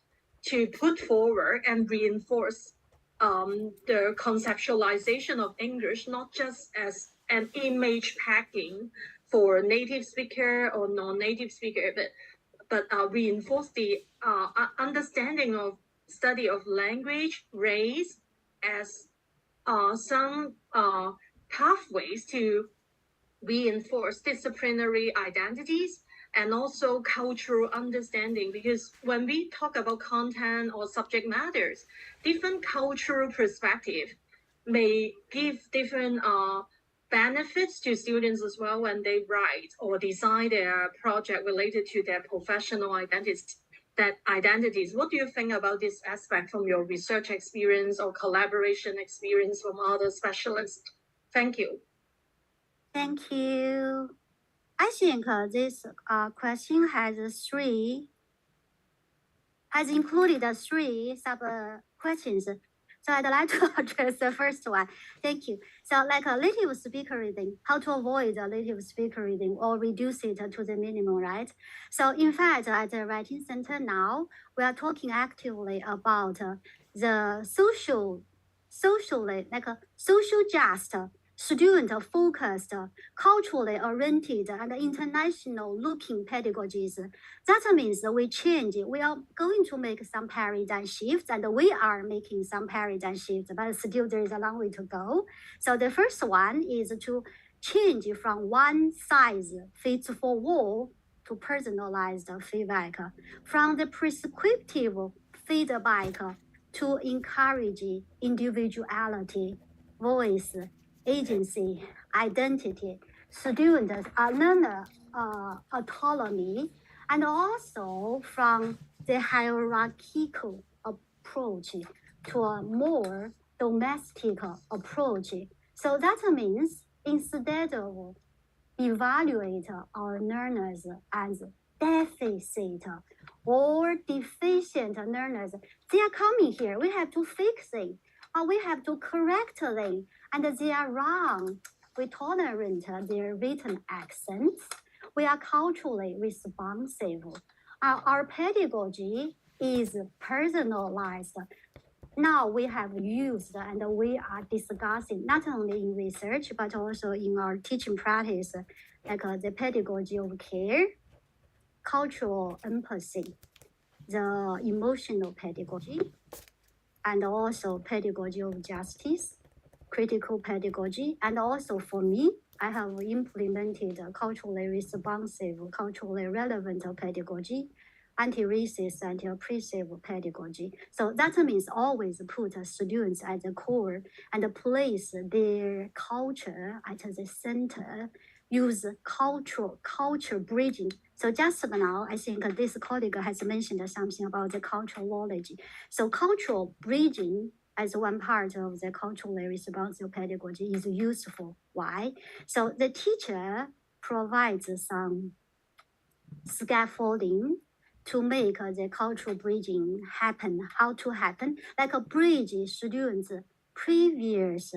to put forward and reinforce the conceptualization of English, not just as an image packing for native speaker or non-native speaker, but reinforce the understanding of study of language, race as some pathways to reinforce disciplinary identities and also cultural understanding, because when we talk about content or subject matters, different cultural perspective may give different benefits to students as well when they write or design their project related to their professional identities. What do you think about this aspect from your research experience or collaboration experience from other specialists? Thank you. Thank you. I think this question has included three sub-questions. So I'd like to address the first one. Thank you. So like a native speakerism, how to avoid a native speakerism or reduce it to the minimum, right? So in fact, at the Writing Center now, we are talking actively about the social just, student-focused, culturally oriented, and international-looking pedagogies. That means we change. We are going to make some paradigm shifts, and we are making some paradigm shifts, but still there is a long way to go. So the first one is to change from one size fits for all to personalized feedback, from the prescriptive feedback to encourage individuality, voice, agency, identity, student learner autonomy, and also from the hierarchical approach to a more domestic approach. So that means instead of evaluate our learners as deficit or deficient learners, they are coming here. We have to fix it, or we have to correct them, and they are wrong. We tolerate their written accents. We are culturally responsive. Our pedagogy is personalized. Now we have used and we are discussing not only in research but also in our teaching practice, like the pedagogy of care, cultural empathy, the emotional pedagogy, and also pedagogy of justice, critical pedagogy, and also for me, I have implemented culturally responsive, culturally relevant pedagogy, anti-racist, anti-oppressive pedagogy. So that means always put students at the core and place their culture at the center, use culture bridging. So just now, I think this colleague has mentioned something about the culturology. So cultural bridging as one part of the culturally responsive pedagogy is useful. Why? So the teacher provides some scaffolding to make the cultural bridging happen. How to happen? Like a bridge students' previous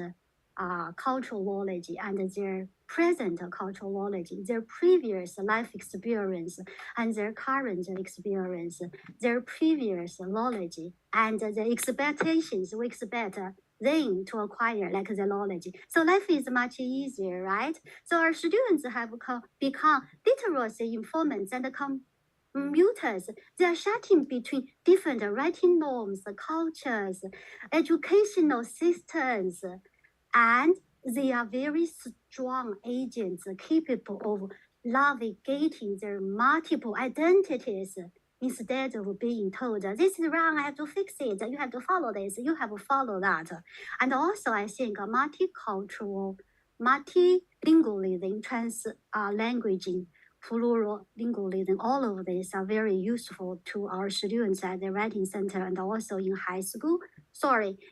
cultural knowledge and their present cultural knowledge, their previous life experience and their current experience, their previous knowledge and the expectations we expect them to acquire like the knowledge. So life is much easier, right? So our students have become literacy informants and commuters. They are shutting between different writing norms, cultures, educational systems, and they are very strong agents capable of navigating their multiple identities instead of being told, this is wrong, I have to fix it, you have to follow this, you have to follow that. And also, I think multicultural, multilingualism, trans-languaging, plural lingualism, all of these are very useful to our students at the writing center and also in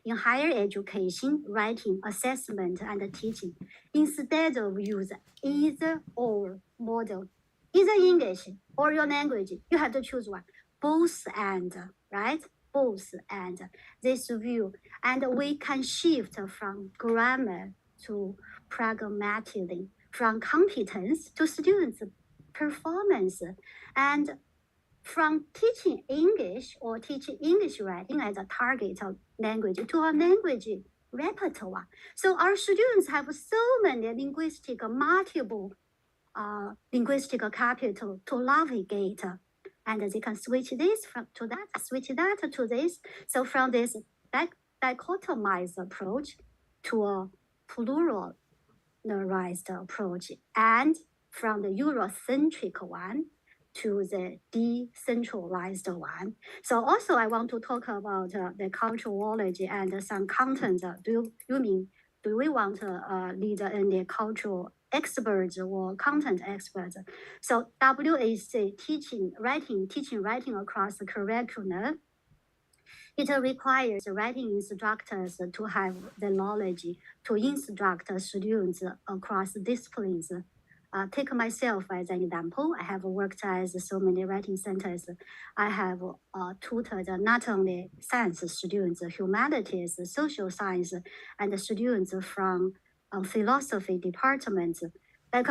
in higher education, writing, assessment, and teaching. Instead of use either or model, either English or your language, you have to choose one. Both and, right? Both and this view. And we can shift from grammar to pragmatism, from competence to students' performance, and from teaching English or teaching English writing as a target of language to a language repertoire. So our students have so many multiple linguistic capital to navigate, and they can switch this to that, switch that to this. So from this dichotomized approach to a pluralized approach, and from the Eurocentric one to the decentralized one. So also I want to talk about the culturology and some content. Do we want to lead any cultural experts or content experts? So WAC teaching writing across the curriculum. It requires writing instructors to have the knowledge to instruct students across disciplines. Take myself as an example. I have worked as so many writing centers. I have tutored not only science students, humanities, social science, and students from philosophy departments, like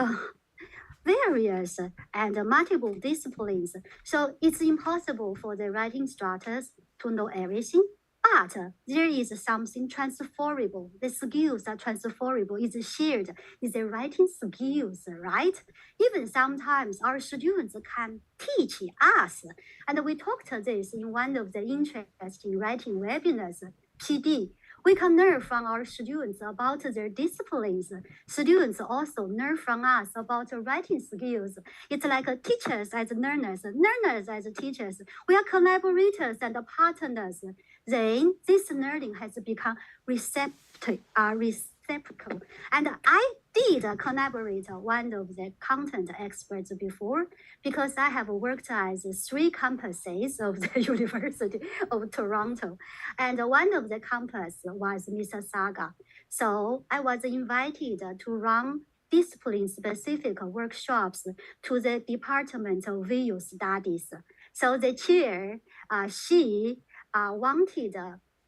various and multiple disciplines. So it's impossible for the writing instructors to know everything. But there is something transferable. The skills are transferable, is shared, is the writing skills, right? Even sometimes our students can teach us. And we talked this in one of the interesting writing webinars, PD. We can learn from our students about their disciplines. Students also learn from us about writing skills. It's like teachers as learners, learners as teachers. We are collaborators and partners. Then this learning has become reciprocal. And I did collaborate one of the content experts before because I have worked as 3 campuses of the University of Toronto. And one of the campus was Mississauga. So I was invited to run discipline-specific workshops to the Department of Visual Studies. So the chair, she wanted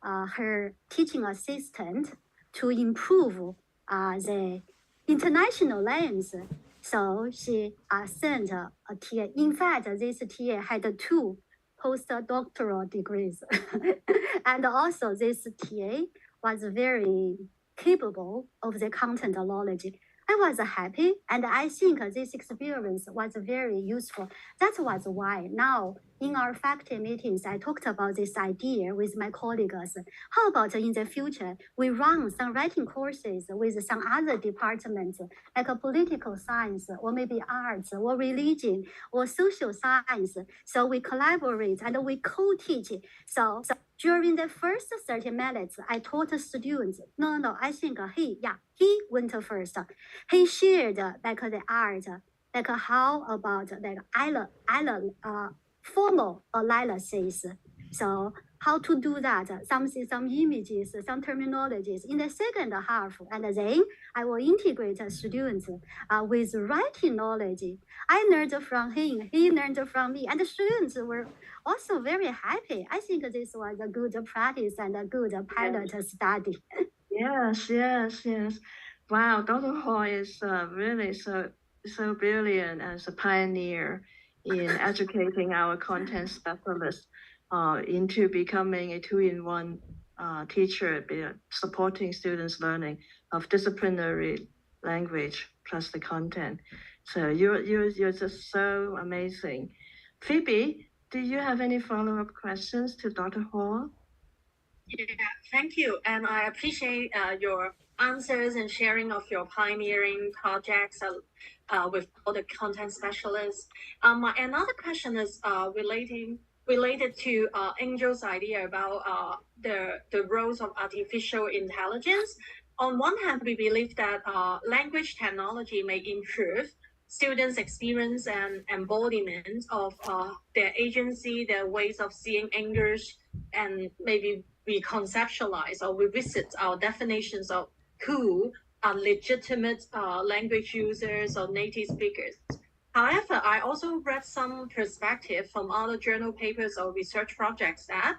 her teaching assistant to improve the international lens. So she sent a TA. In fact, this TA had 2 postdoctoral degrees. And also this TA was very capable of the content knowledge. I was happy, and I think this experience was very useful. That was why now in our faculty meetings, I talked about this idea with my colleagues. How about in the future, we run some writing courses with some other departments, like a political science, or maybe arts, or religion, or social science. So we collaborate and we co-teach. So during the first 30 minutes, I taught students, no, I think he went first. He shared like the art, like how about like formal analysis. So how to do that, some images, some terminologies in the second half, and then I will integrate students with writing knowledge. I learned from him, he learned from me, and the students were also very happy. I think this was a good practice and a good pilot study. Yes. Wow, Dr. Hall is really so brilliant as a pioneer in educating our content specialists into becoming a two-in-one teacher, supporting students' learning of disciplinary language plus the content. So you're just so amazing. Phoebe, do you have any follow-up questions to Dr. Hall? Yeah, thank you. And I appreciate your answers and sharing of your pioneering projects with all the content specialists. Another question is related to Angel's idea about the roles of artificial intelligence. On one hand, we believe that language technology may improve students' experience and embodiment of their agency, their ways of seeing English, and maybe we conceptualize or we visit our definitions of who are legitimate language users or native speakers. However, I also read some perspective from other journal papers or research projects that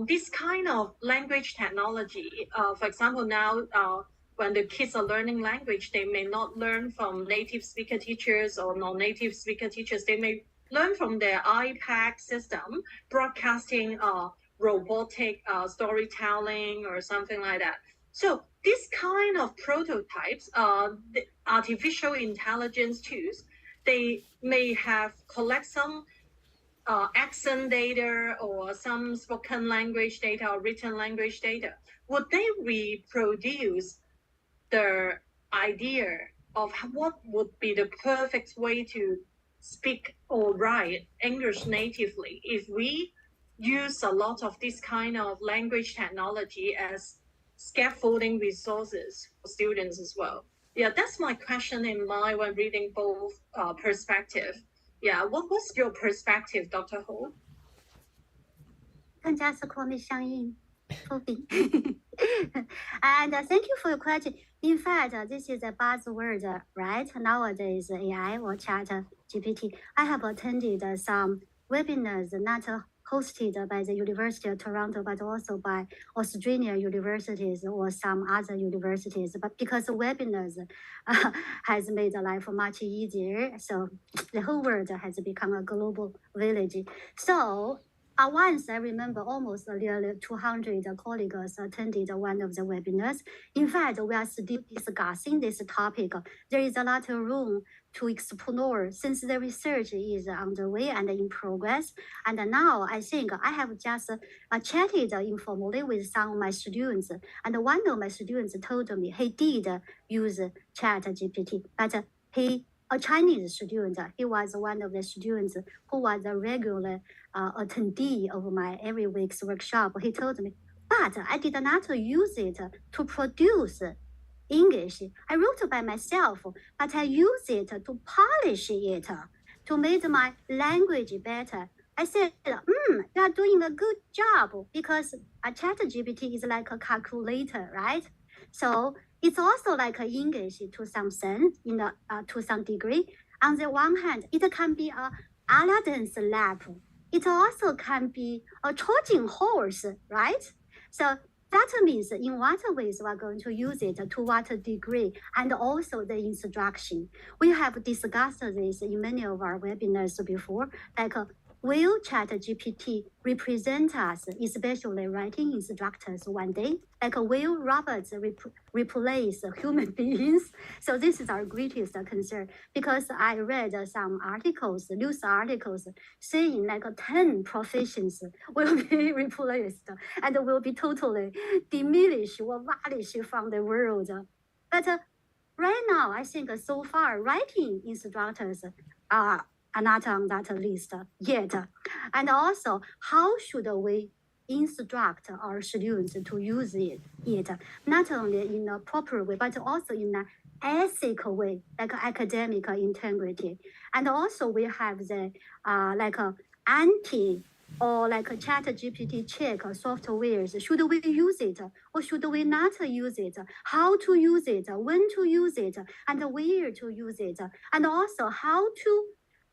this kind of language technology, for example, now when the kids are learning language, they may not learn from native speaker teachers or non-native speaker teachers. They may learn from their iPad system, broadcasting robotic storytelling or something like that. So this kind of prototypes, the artificial intelligence tools, they may have collect some accent data or some spoken language data or written language data. Would they reproduce the idea of what would be the perfect way to speak or write English natively if we use a lot of this kind of language technology as scaffolding resources for students as well? Yeah, that's my question in mind when reading both perspectives. Yeah, what was your perspective, Dr. Ho? 更加是口面相应 Phoebe. And thank you for your question. In fact, this is a buzzword, right? Nowadays, AI or chat GPT. I have attended some webinars, not hosted by the University of Toronto, but also by Australian universities or some other universities. But because webinars has made life much easier, so the whole world has become a global village. So once I remember almost nearly 200 colleagues attended one of the webinars. In fact, we are still discussing this topic. There is a lot of room to explore since the research is underway and in progress. And now I think I have just chatted informally with some of my students. And one of my students told me he did use chat GPT, but a Chinese student, he was one of the students who was a regular attendee of my every week's workshop. He told me, but I did not use it to produce English. I wrote by myself, but I use it to polish it, to make my language better. I said, you are doing a good job because a ChatGPT is like a calculator, right? So it's also like English to some sense, to some degree. On the one hand, it can be a Aladdin's lamp. It also can be a Trojan horse, right? So that means in what ways we are going to use it, to what degree, and also the instruction. We have discussed this in many of our webinars before, like will ChatGPT represent us, especially writing instructors one day? Like will robots replace human beings? So this is our greatest concern, because I read some articles, news articles, saying like 10 professions will be replaced and will be totally diminished or vanished from the world. But right now, I think so far, writing instructors are not on that list yet. And also, how should we instruct our students to use it, not only in a proper way, but also in an ethical way, like academic integrity. And also, we have the like anti or like a ChatGPT check softwares. Should we use it or should we not use it? How to use it, when to use it, and where to use it, and also how to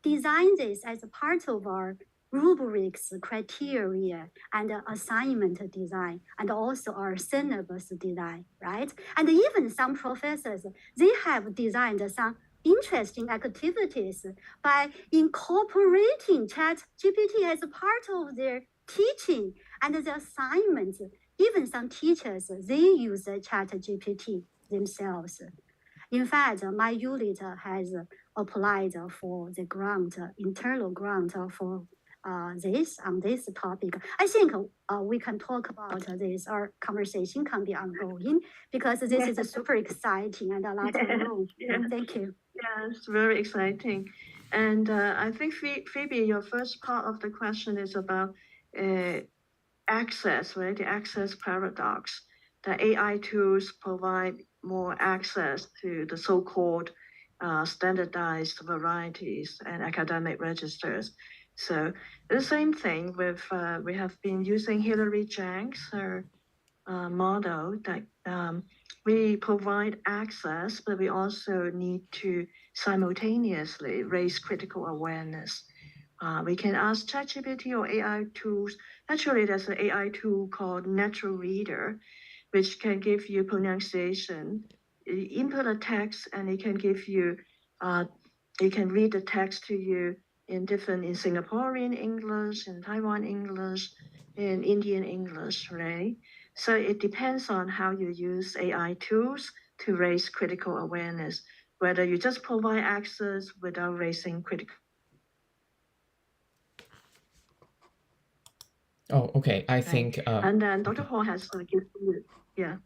design this as a part of our rubrics, criteria, and assignment design, and also our syllabus design, right? And even some professors, they have designed some interesting activities by incorporating ChatGPT as a part of their teaching and the assignments. Even some teachers, they use ChatGPT themselves. In fact, my unit has applied for the grant, internal grant for this on this topic. I think we can talk about this. Our conversation can be ongoing because this is super exciting and a lot of room. Yeah. Thank you. Yeah, it's very exciting. And I think, Phoebe, your first part of the question is about access, right? The access paradox. The AI tools provide more access to the so-called standardized varieties and academic registers. So the same thing with, we have been using Hilary Zhang's model that we provide access, but we also need to simultaneously raise critical awareness. We can ask ChatGPT or AI tools. Actually, there's an AI tool called Natural Reader, which can give you pronunciation. You input a text, and it can give you, it can read the text to you in Singaporean English, in Taiwan English, in Indian English, right? So it depends on how you use AI tools to raise critical awareness, whether you just provide access without raising critical. Oh, okay. I think. And then Dr. Hall has given you, yeah.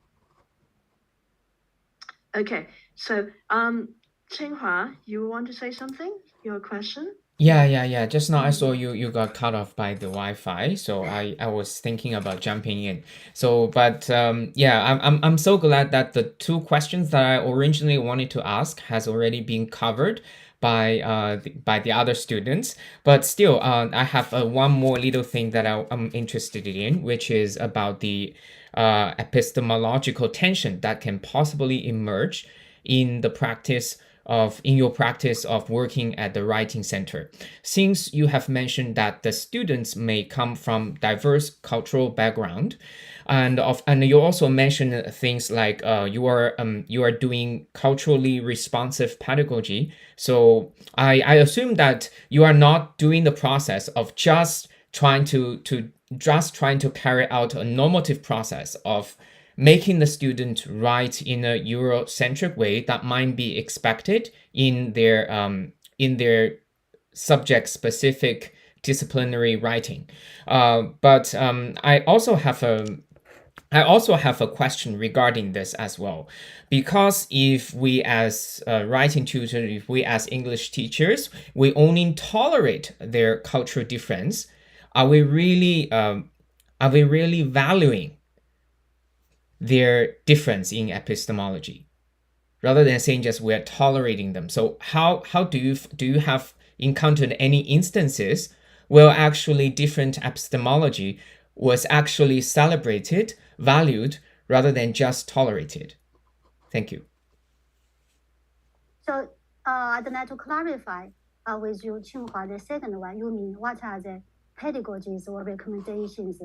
Okay, so Qinghua, you want to say something? Your question? Yeah. Just now I saw you got cut off by the Wi-Fi, so I was thinking about jumping in. So, but yeah, I'm so glad that the two questions that I originally wanted to ask has already been covered by the other students. But still, I have one more little thing that I'm interested in, which is about the epistemological tension that can possibly emerge in your practice of working at the writing center. Since you have mentioned that the students may come from diverse cultural background, and you also mentioned things like you are doing culturally responsive pedagogy. So I assume that you are not doing the process of just trying to carry out a normative process of making the student write in a Eurocentric way that might be expected in their subject-specific disciplinary writing. But I also have a question regarding this as well, because if we as writing tutors, if we as English teachers, we only tolerate their cultural difference, are we really valuing their difference in epistemology, rather than saying just we're tolerating them? So how do you have encountered any instances where actually different epistemology was actually celebrated, valued, rather than just tolerated? Thank you. So I'd like to clarify with you, Qinghua, the second one. You mean what are the pedagogies or recommendations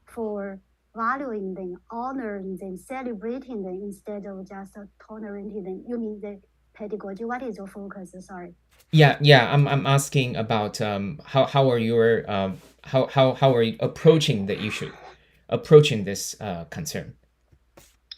for valuing them, honoring them, celebrating them instead of just tolerating them? You mean the pedagogy? What is your focus? Sorry. Yeah. I'm asking about how are your how are you approaching the issue, approaching this concern?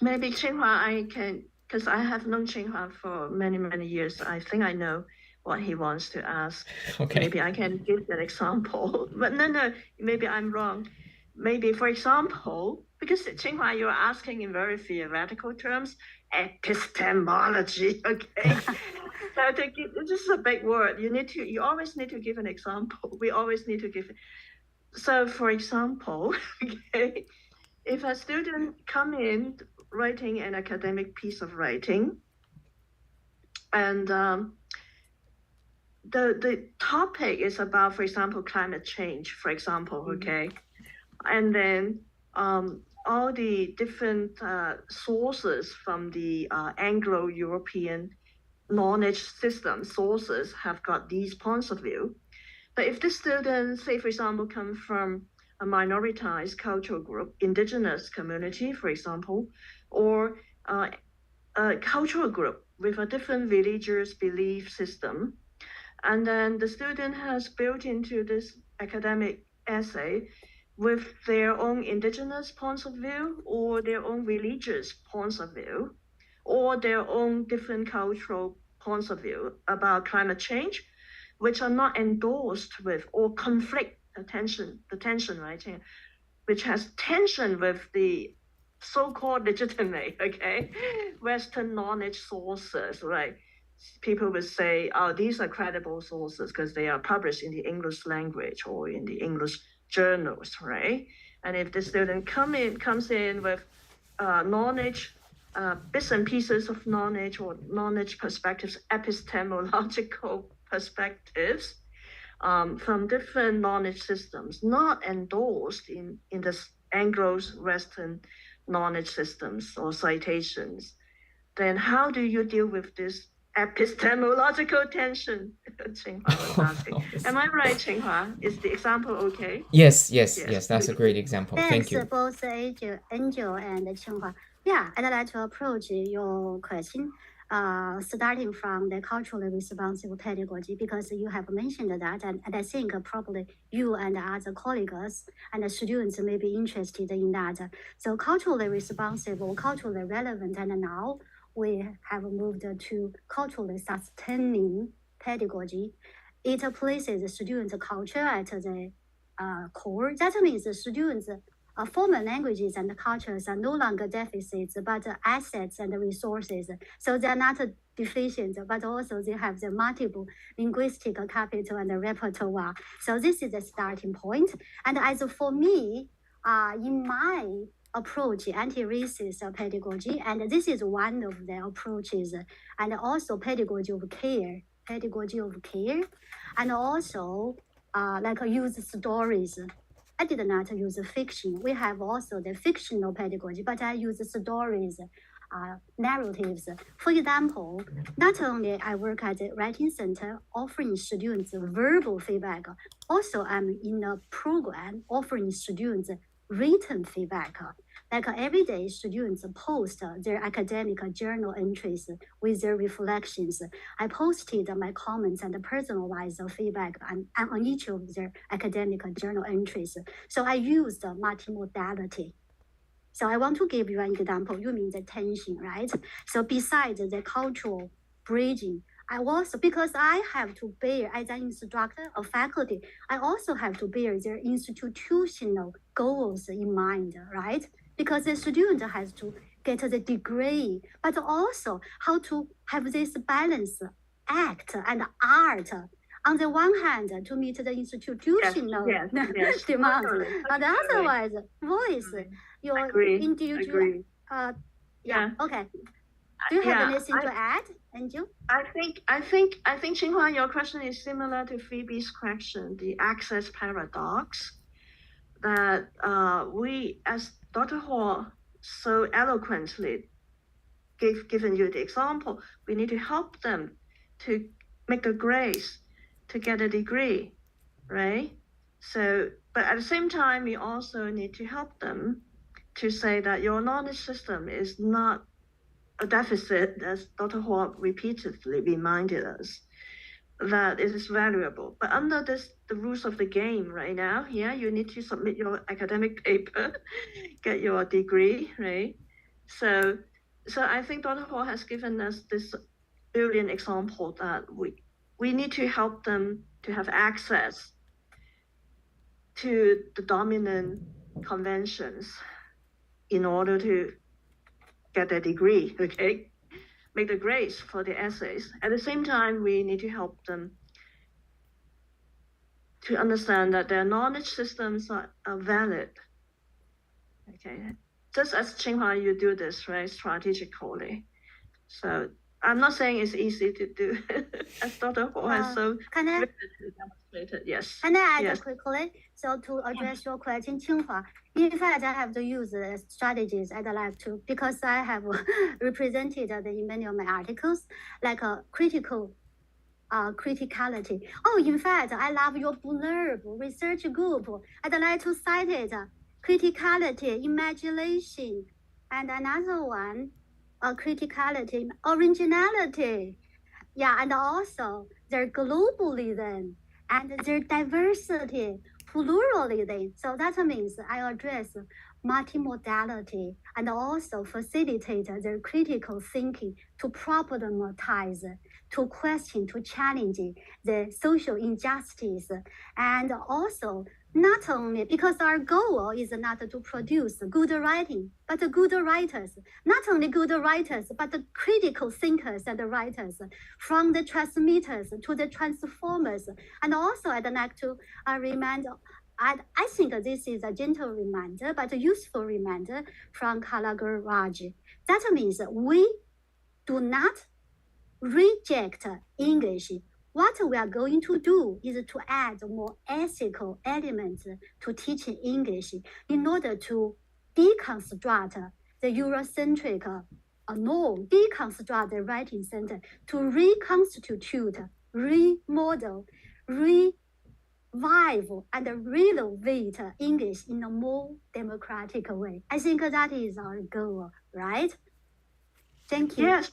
Maybe Qinghua, I can, because I have known Qinghua for many years. I think I know what he wants to ask. Okay. Maybe I can give an example, but no, maybe I'm wrong. Maybe, for example, because Qinghua, you're asking in very theoretical terms, epistemology, okay? So this is a big word. You always need to give an example. We always need to give. So, for example, okay, if a student come in writing an academic piece of writing, and the topic is about, for example, climate change, for example, okay, and then all the different sources from the Anglo-European knowledge system sources have got these points of view. But if the students, say, for example, come from a minoritized cultural group, indigenous community, for example, or a cultural group with a different religious belief system, and then the student has built into this academic essay with their own indigenous points of view or their own religious points of view or their own different cultural points of view about climate change, which are not endorsed with or conflict the tension, right? Which has tension with the so-called legitimate, okay, Western knowledge sources, right? People would say, oh, these are credible sources because they are published in the English language or in the English journals, right? And if the student comes in with knowledge, bits and pieces of knowledge or knowledge perspectives, epistemological perspectives from different knowledge systems, not endorsed in the Anglo-Western knowledge systems or citations, then how do you deal with this epistemological tension? Qinghua was asking. Am I right, Qinghua? Is the example okay? Yes. That's a great example. Thank you. Both Angel and Qinghua. Yeah, I'd like to approach your question starting from the culturally responsive pedagogy, because you have mentioned that, and I think probably you and other colleagues and the students may be interested in that. So culturally responsive or culturally relevant, and now we have moved to culturally sustaining pedagogy. It places the students' culture at the core. That means the students' formal languages and cultures are no longer deficits, but assets and resources. So they're not deficient, but also they have the multiple linguistic capital and repertoire. So this is the starting point. And as for me, in my approach, anti-racist pedagogy, and this is one of the approaches, and also pedagogy of care, and also like use stories. I did not use fiction. We have also the fictional pedagogy, but I use stories, narratives. For example, not only I work at the writing center offering students verbal feedback, also I'm in a program offering students written feedback. Like every day, students post their academic journal entries with their reflections. I posted my comments and personalized feedback on each of their academic journal entries. So I used multimodality. So I want to give you an example. You mean the tension, right? So besides the cultural bridging, I also, because I have to bear, as an instructor or faculty, I also have to bear their institutional goals in mind, right? Because the student has to get the degree, but also how to have this balance, act and art. On the one hand, to meet the institutional demand, and otherwise, voice your individual. Okay. Do you have anything to add, Andrew? I think Qinghua, your question is similar to Phoebe's question, the access paradox. That we, as Dr. Hall so eloquently given you the example, we need to help them to make the grades, to get a degree, right? So, but at the same time, we also need to help them to say that your knowledge system is not a deficit, as Dr. Hall repeatedly reminded us, that it is valuable. But under the rules of the game right now, yeah, you need to submit your academic paper, get your degree, right? So I think Dr. Hall has given us this brilliant example that we need to help them to have access to the dominant conventions in order to get their degree, okay? Make the grades for the essays. At the same time, we need to help them to understand that their knowledge systems are valid, okay? Just as Tsinghua, you do this, right, strategically. So I'm not saying it's easy to do, as Dr. Ho has so vividly demonstrated. Yes. Can I add yes. quickly? So to address your question, Tsinghua, in fact, I have to use strategies I'd like to, because I have represented in many of my articles, like a critical criticality. Oh, in fact, I love your blurb, research group. I'd like to cite it. Criticality, imagination, and another one, criticality, originality. Yeah, and also their globalism and their diversity, pluralism. So that means I address multimodality and also facilitate their critical thinking to problematize, to question, to challenge the social injustice, and also not only because our goal is not to produce good writing, but good writers, not only good writers, but the critical thinkers and writers, from the transmitters to the transformers. And also I'd like to remind, I think this is a gentle reminder, but a useful reminder from Kalagar Raj. That means we do not reject English. What we are going to do is to add more ethical elements to teaching English in order to deconstruct the Eurocentric norm, deconstruct the writing center, to reconstitute, remodel, revive, and renovate English in a more democratic way. I think that is our goal, right? Thank you. Yes.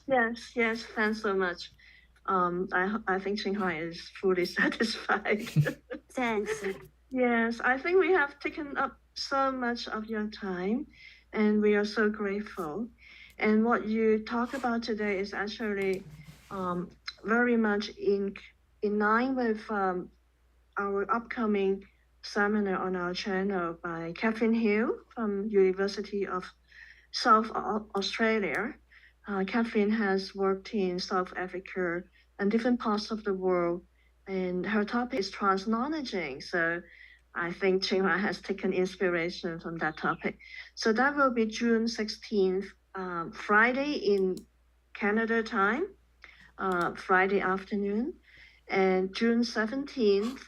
Thanks so much. I think Tsinghua is fully satisfied. Thanks. Yes, I think we have taken up so much of your time, and we are so grateful. And what you talk about today is actually very much in line with our upcoming seminar on our channel by Catherine Hill from University of South Australia. Catherine has worked in South Africa and different parts of the world, and her topic is transknowledging. So I think Tsinghua has taken inspiration from that topic. So that will be June 16th, Friday in Canada time, Friday afternoon, and June 17th,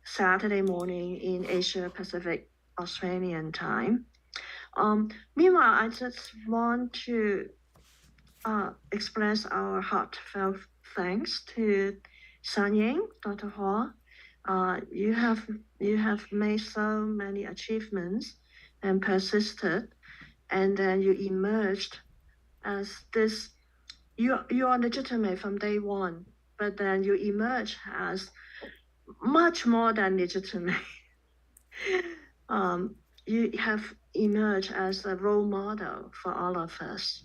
Saturday morning in Asia Pacific Australian time. Meanwhile, I just want to express our heartfelt thanks to Sanying, Dr. Hua. You have made so many achievements and persisted, and then you emerged as this. You are legitimate from day one, but then you emerge as much more than legitimate. You have emerged as a role model for all of us,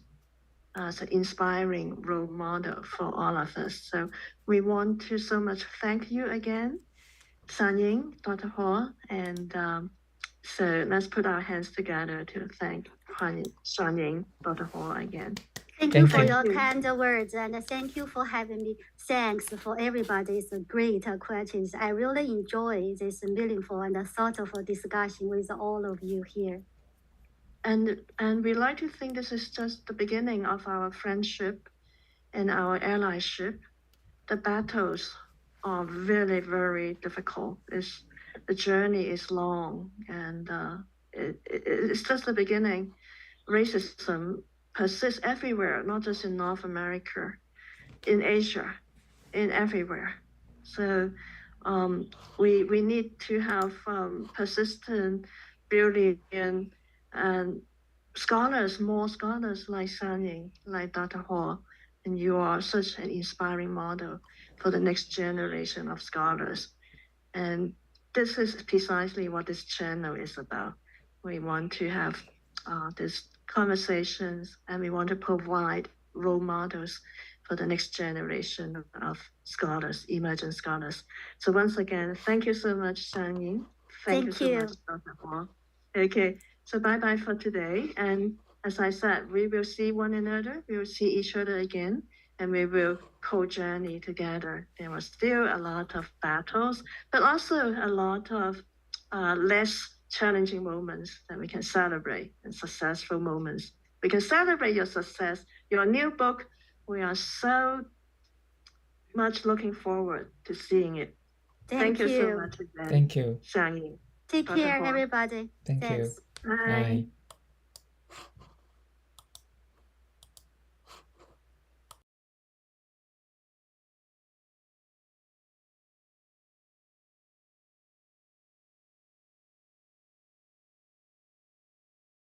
as an inspiring role model for all of us. So we want to so much thank you again, Sanying, Dr. Hua, and so let's put our hands together to thank Sanying, Dr. Hua again. Thank you for your kind words, and thank you for having me. Thanks for everybody's great questions. I really enjoy this meaningful and thoughtful discussion with all of you here. And we like to think this is just the beginning of our friendship and our allyship. The battles are really, very difficult. The journey is long, and it's just the beginning. Racism persists everywhere, not just in North America, in Asia, in everywhere. So we need to have persistent, brilliant, and scholars, more scholars like Sanying, like Dr. Hall, and you are such an inspiring model for the next generation of scholars. And this is precisely what this channel is about. We want to have these conversations, and we want to provide role models for the next generation of scholars, emerging scholars. So once again, thank you so much, Sanying. Thank you so much, Dr. Hall. Okay, so bye-bye for today. And as I said, we will see one another, we will see each other again, and we will co-journey together. There were still a lot of battles, but also a lot of less challenging moments that we can celebrate, and successful moments. We can celebrate your success, your new book. We are so much looking forward to seeing it. Thank you so much again. Thank you. Xiang Ying. Take Dr. care, Hall. everybody. Thank you. Thanks. Bye. Bye.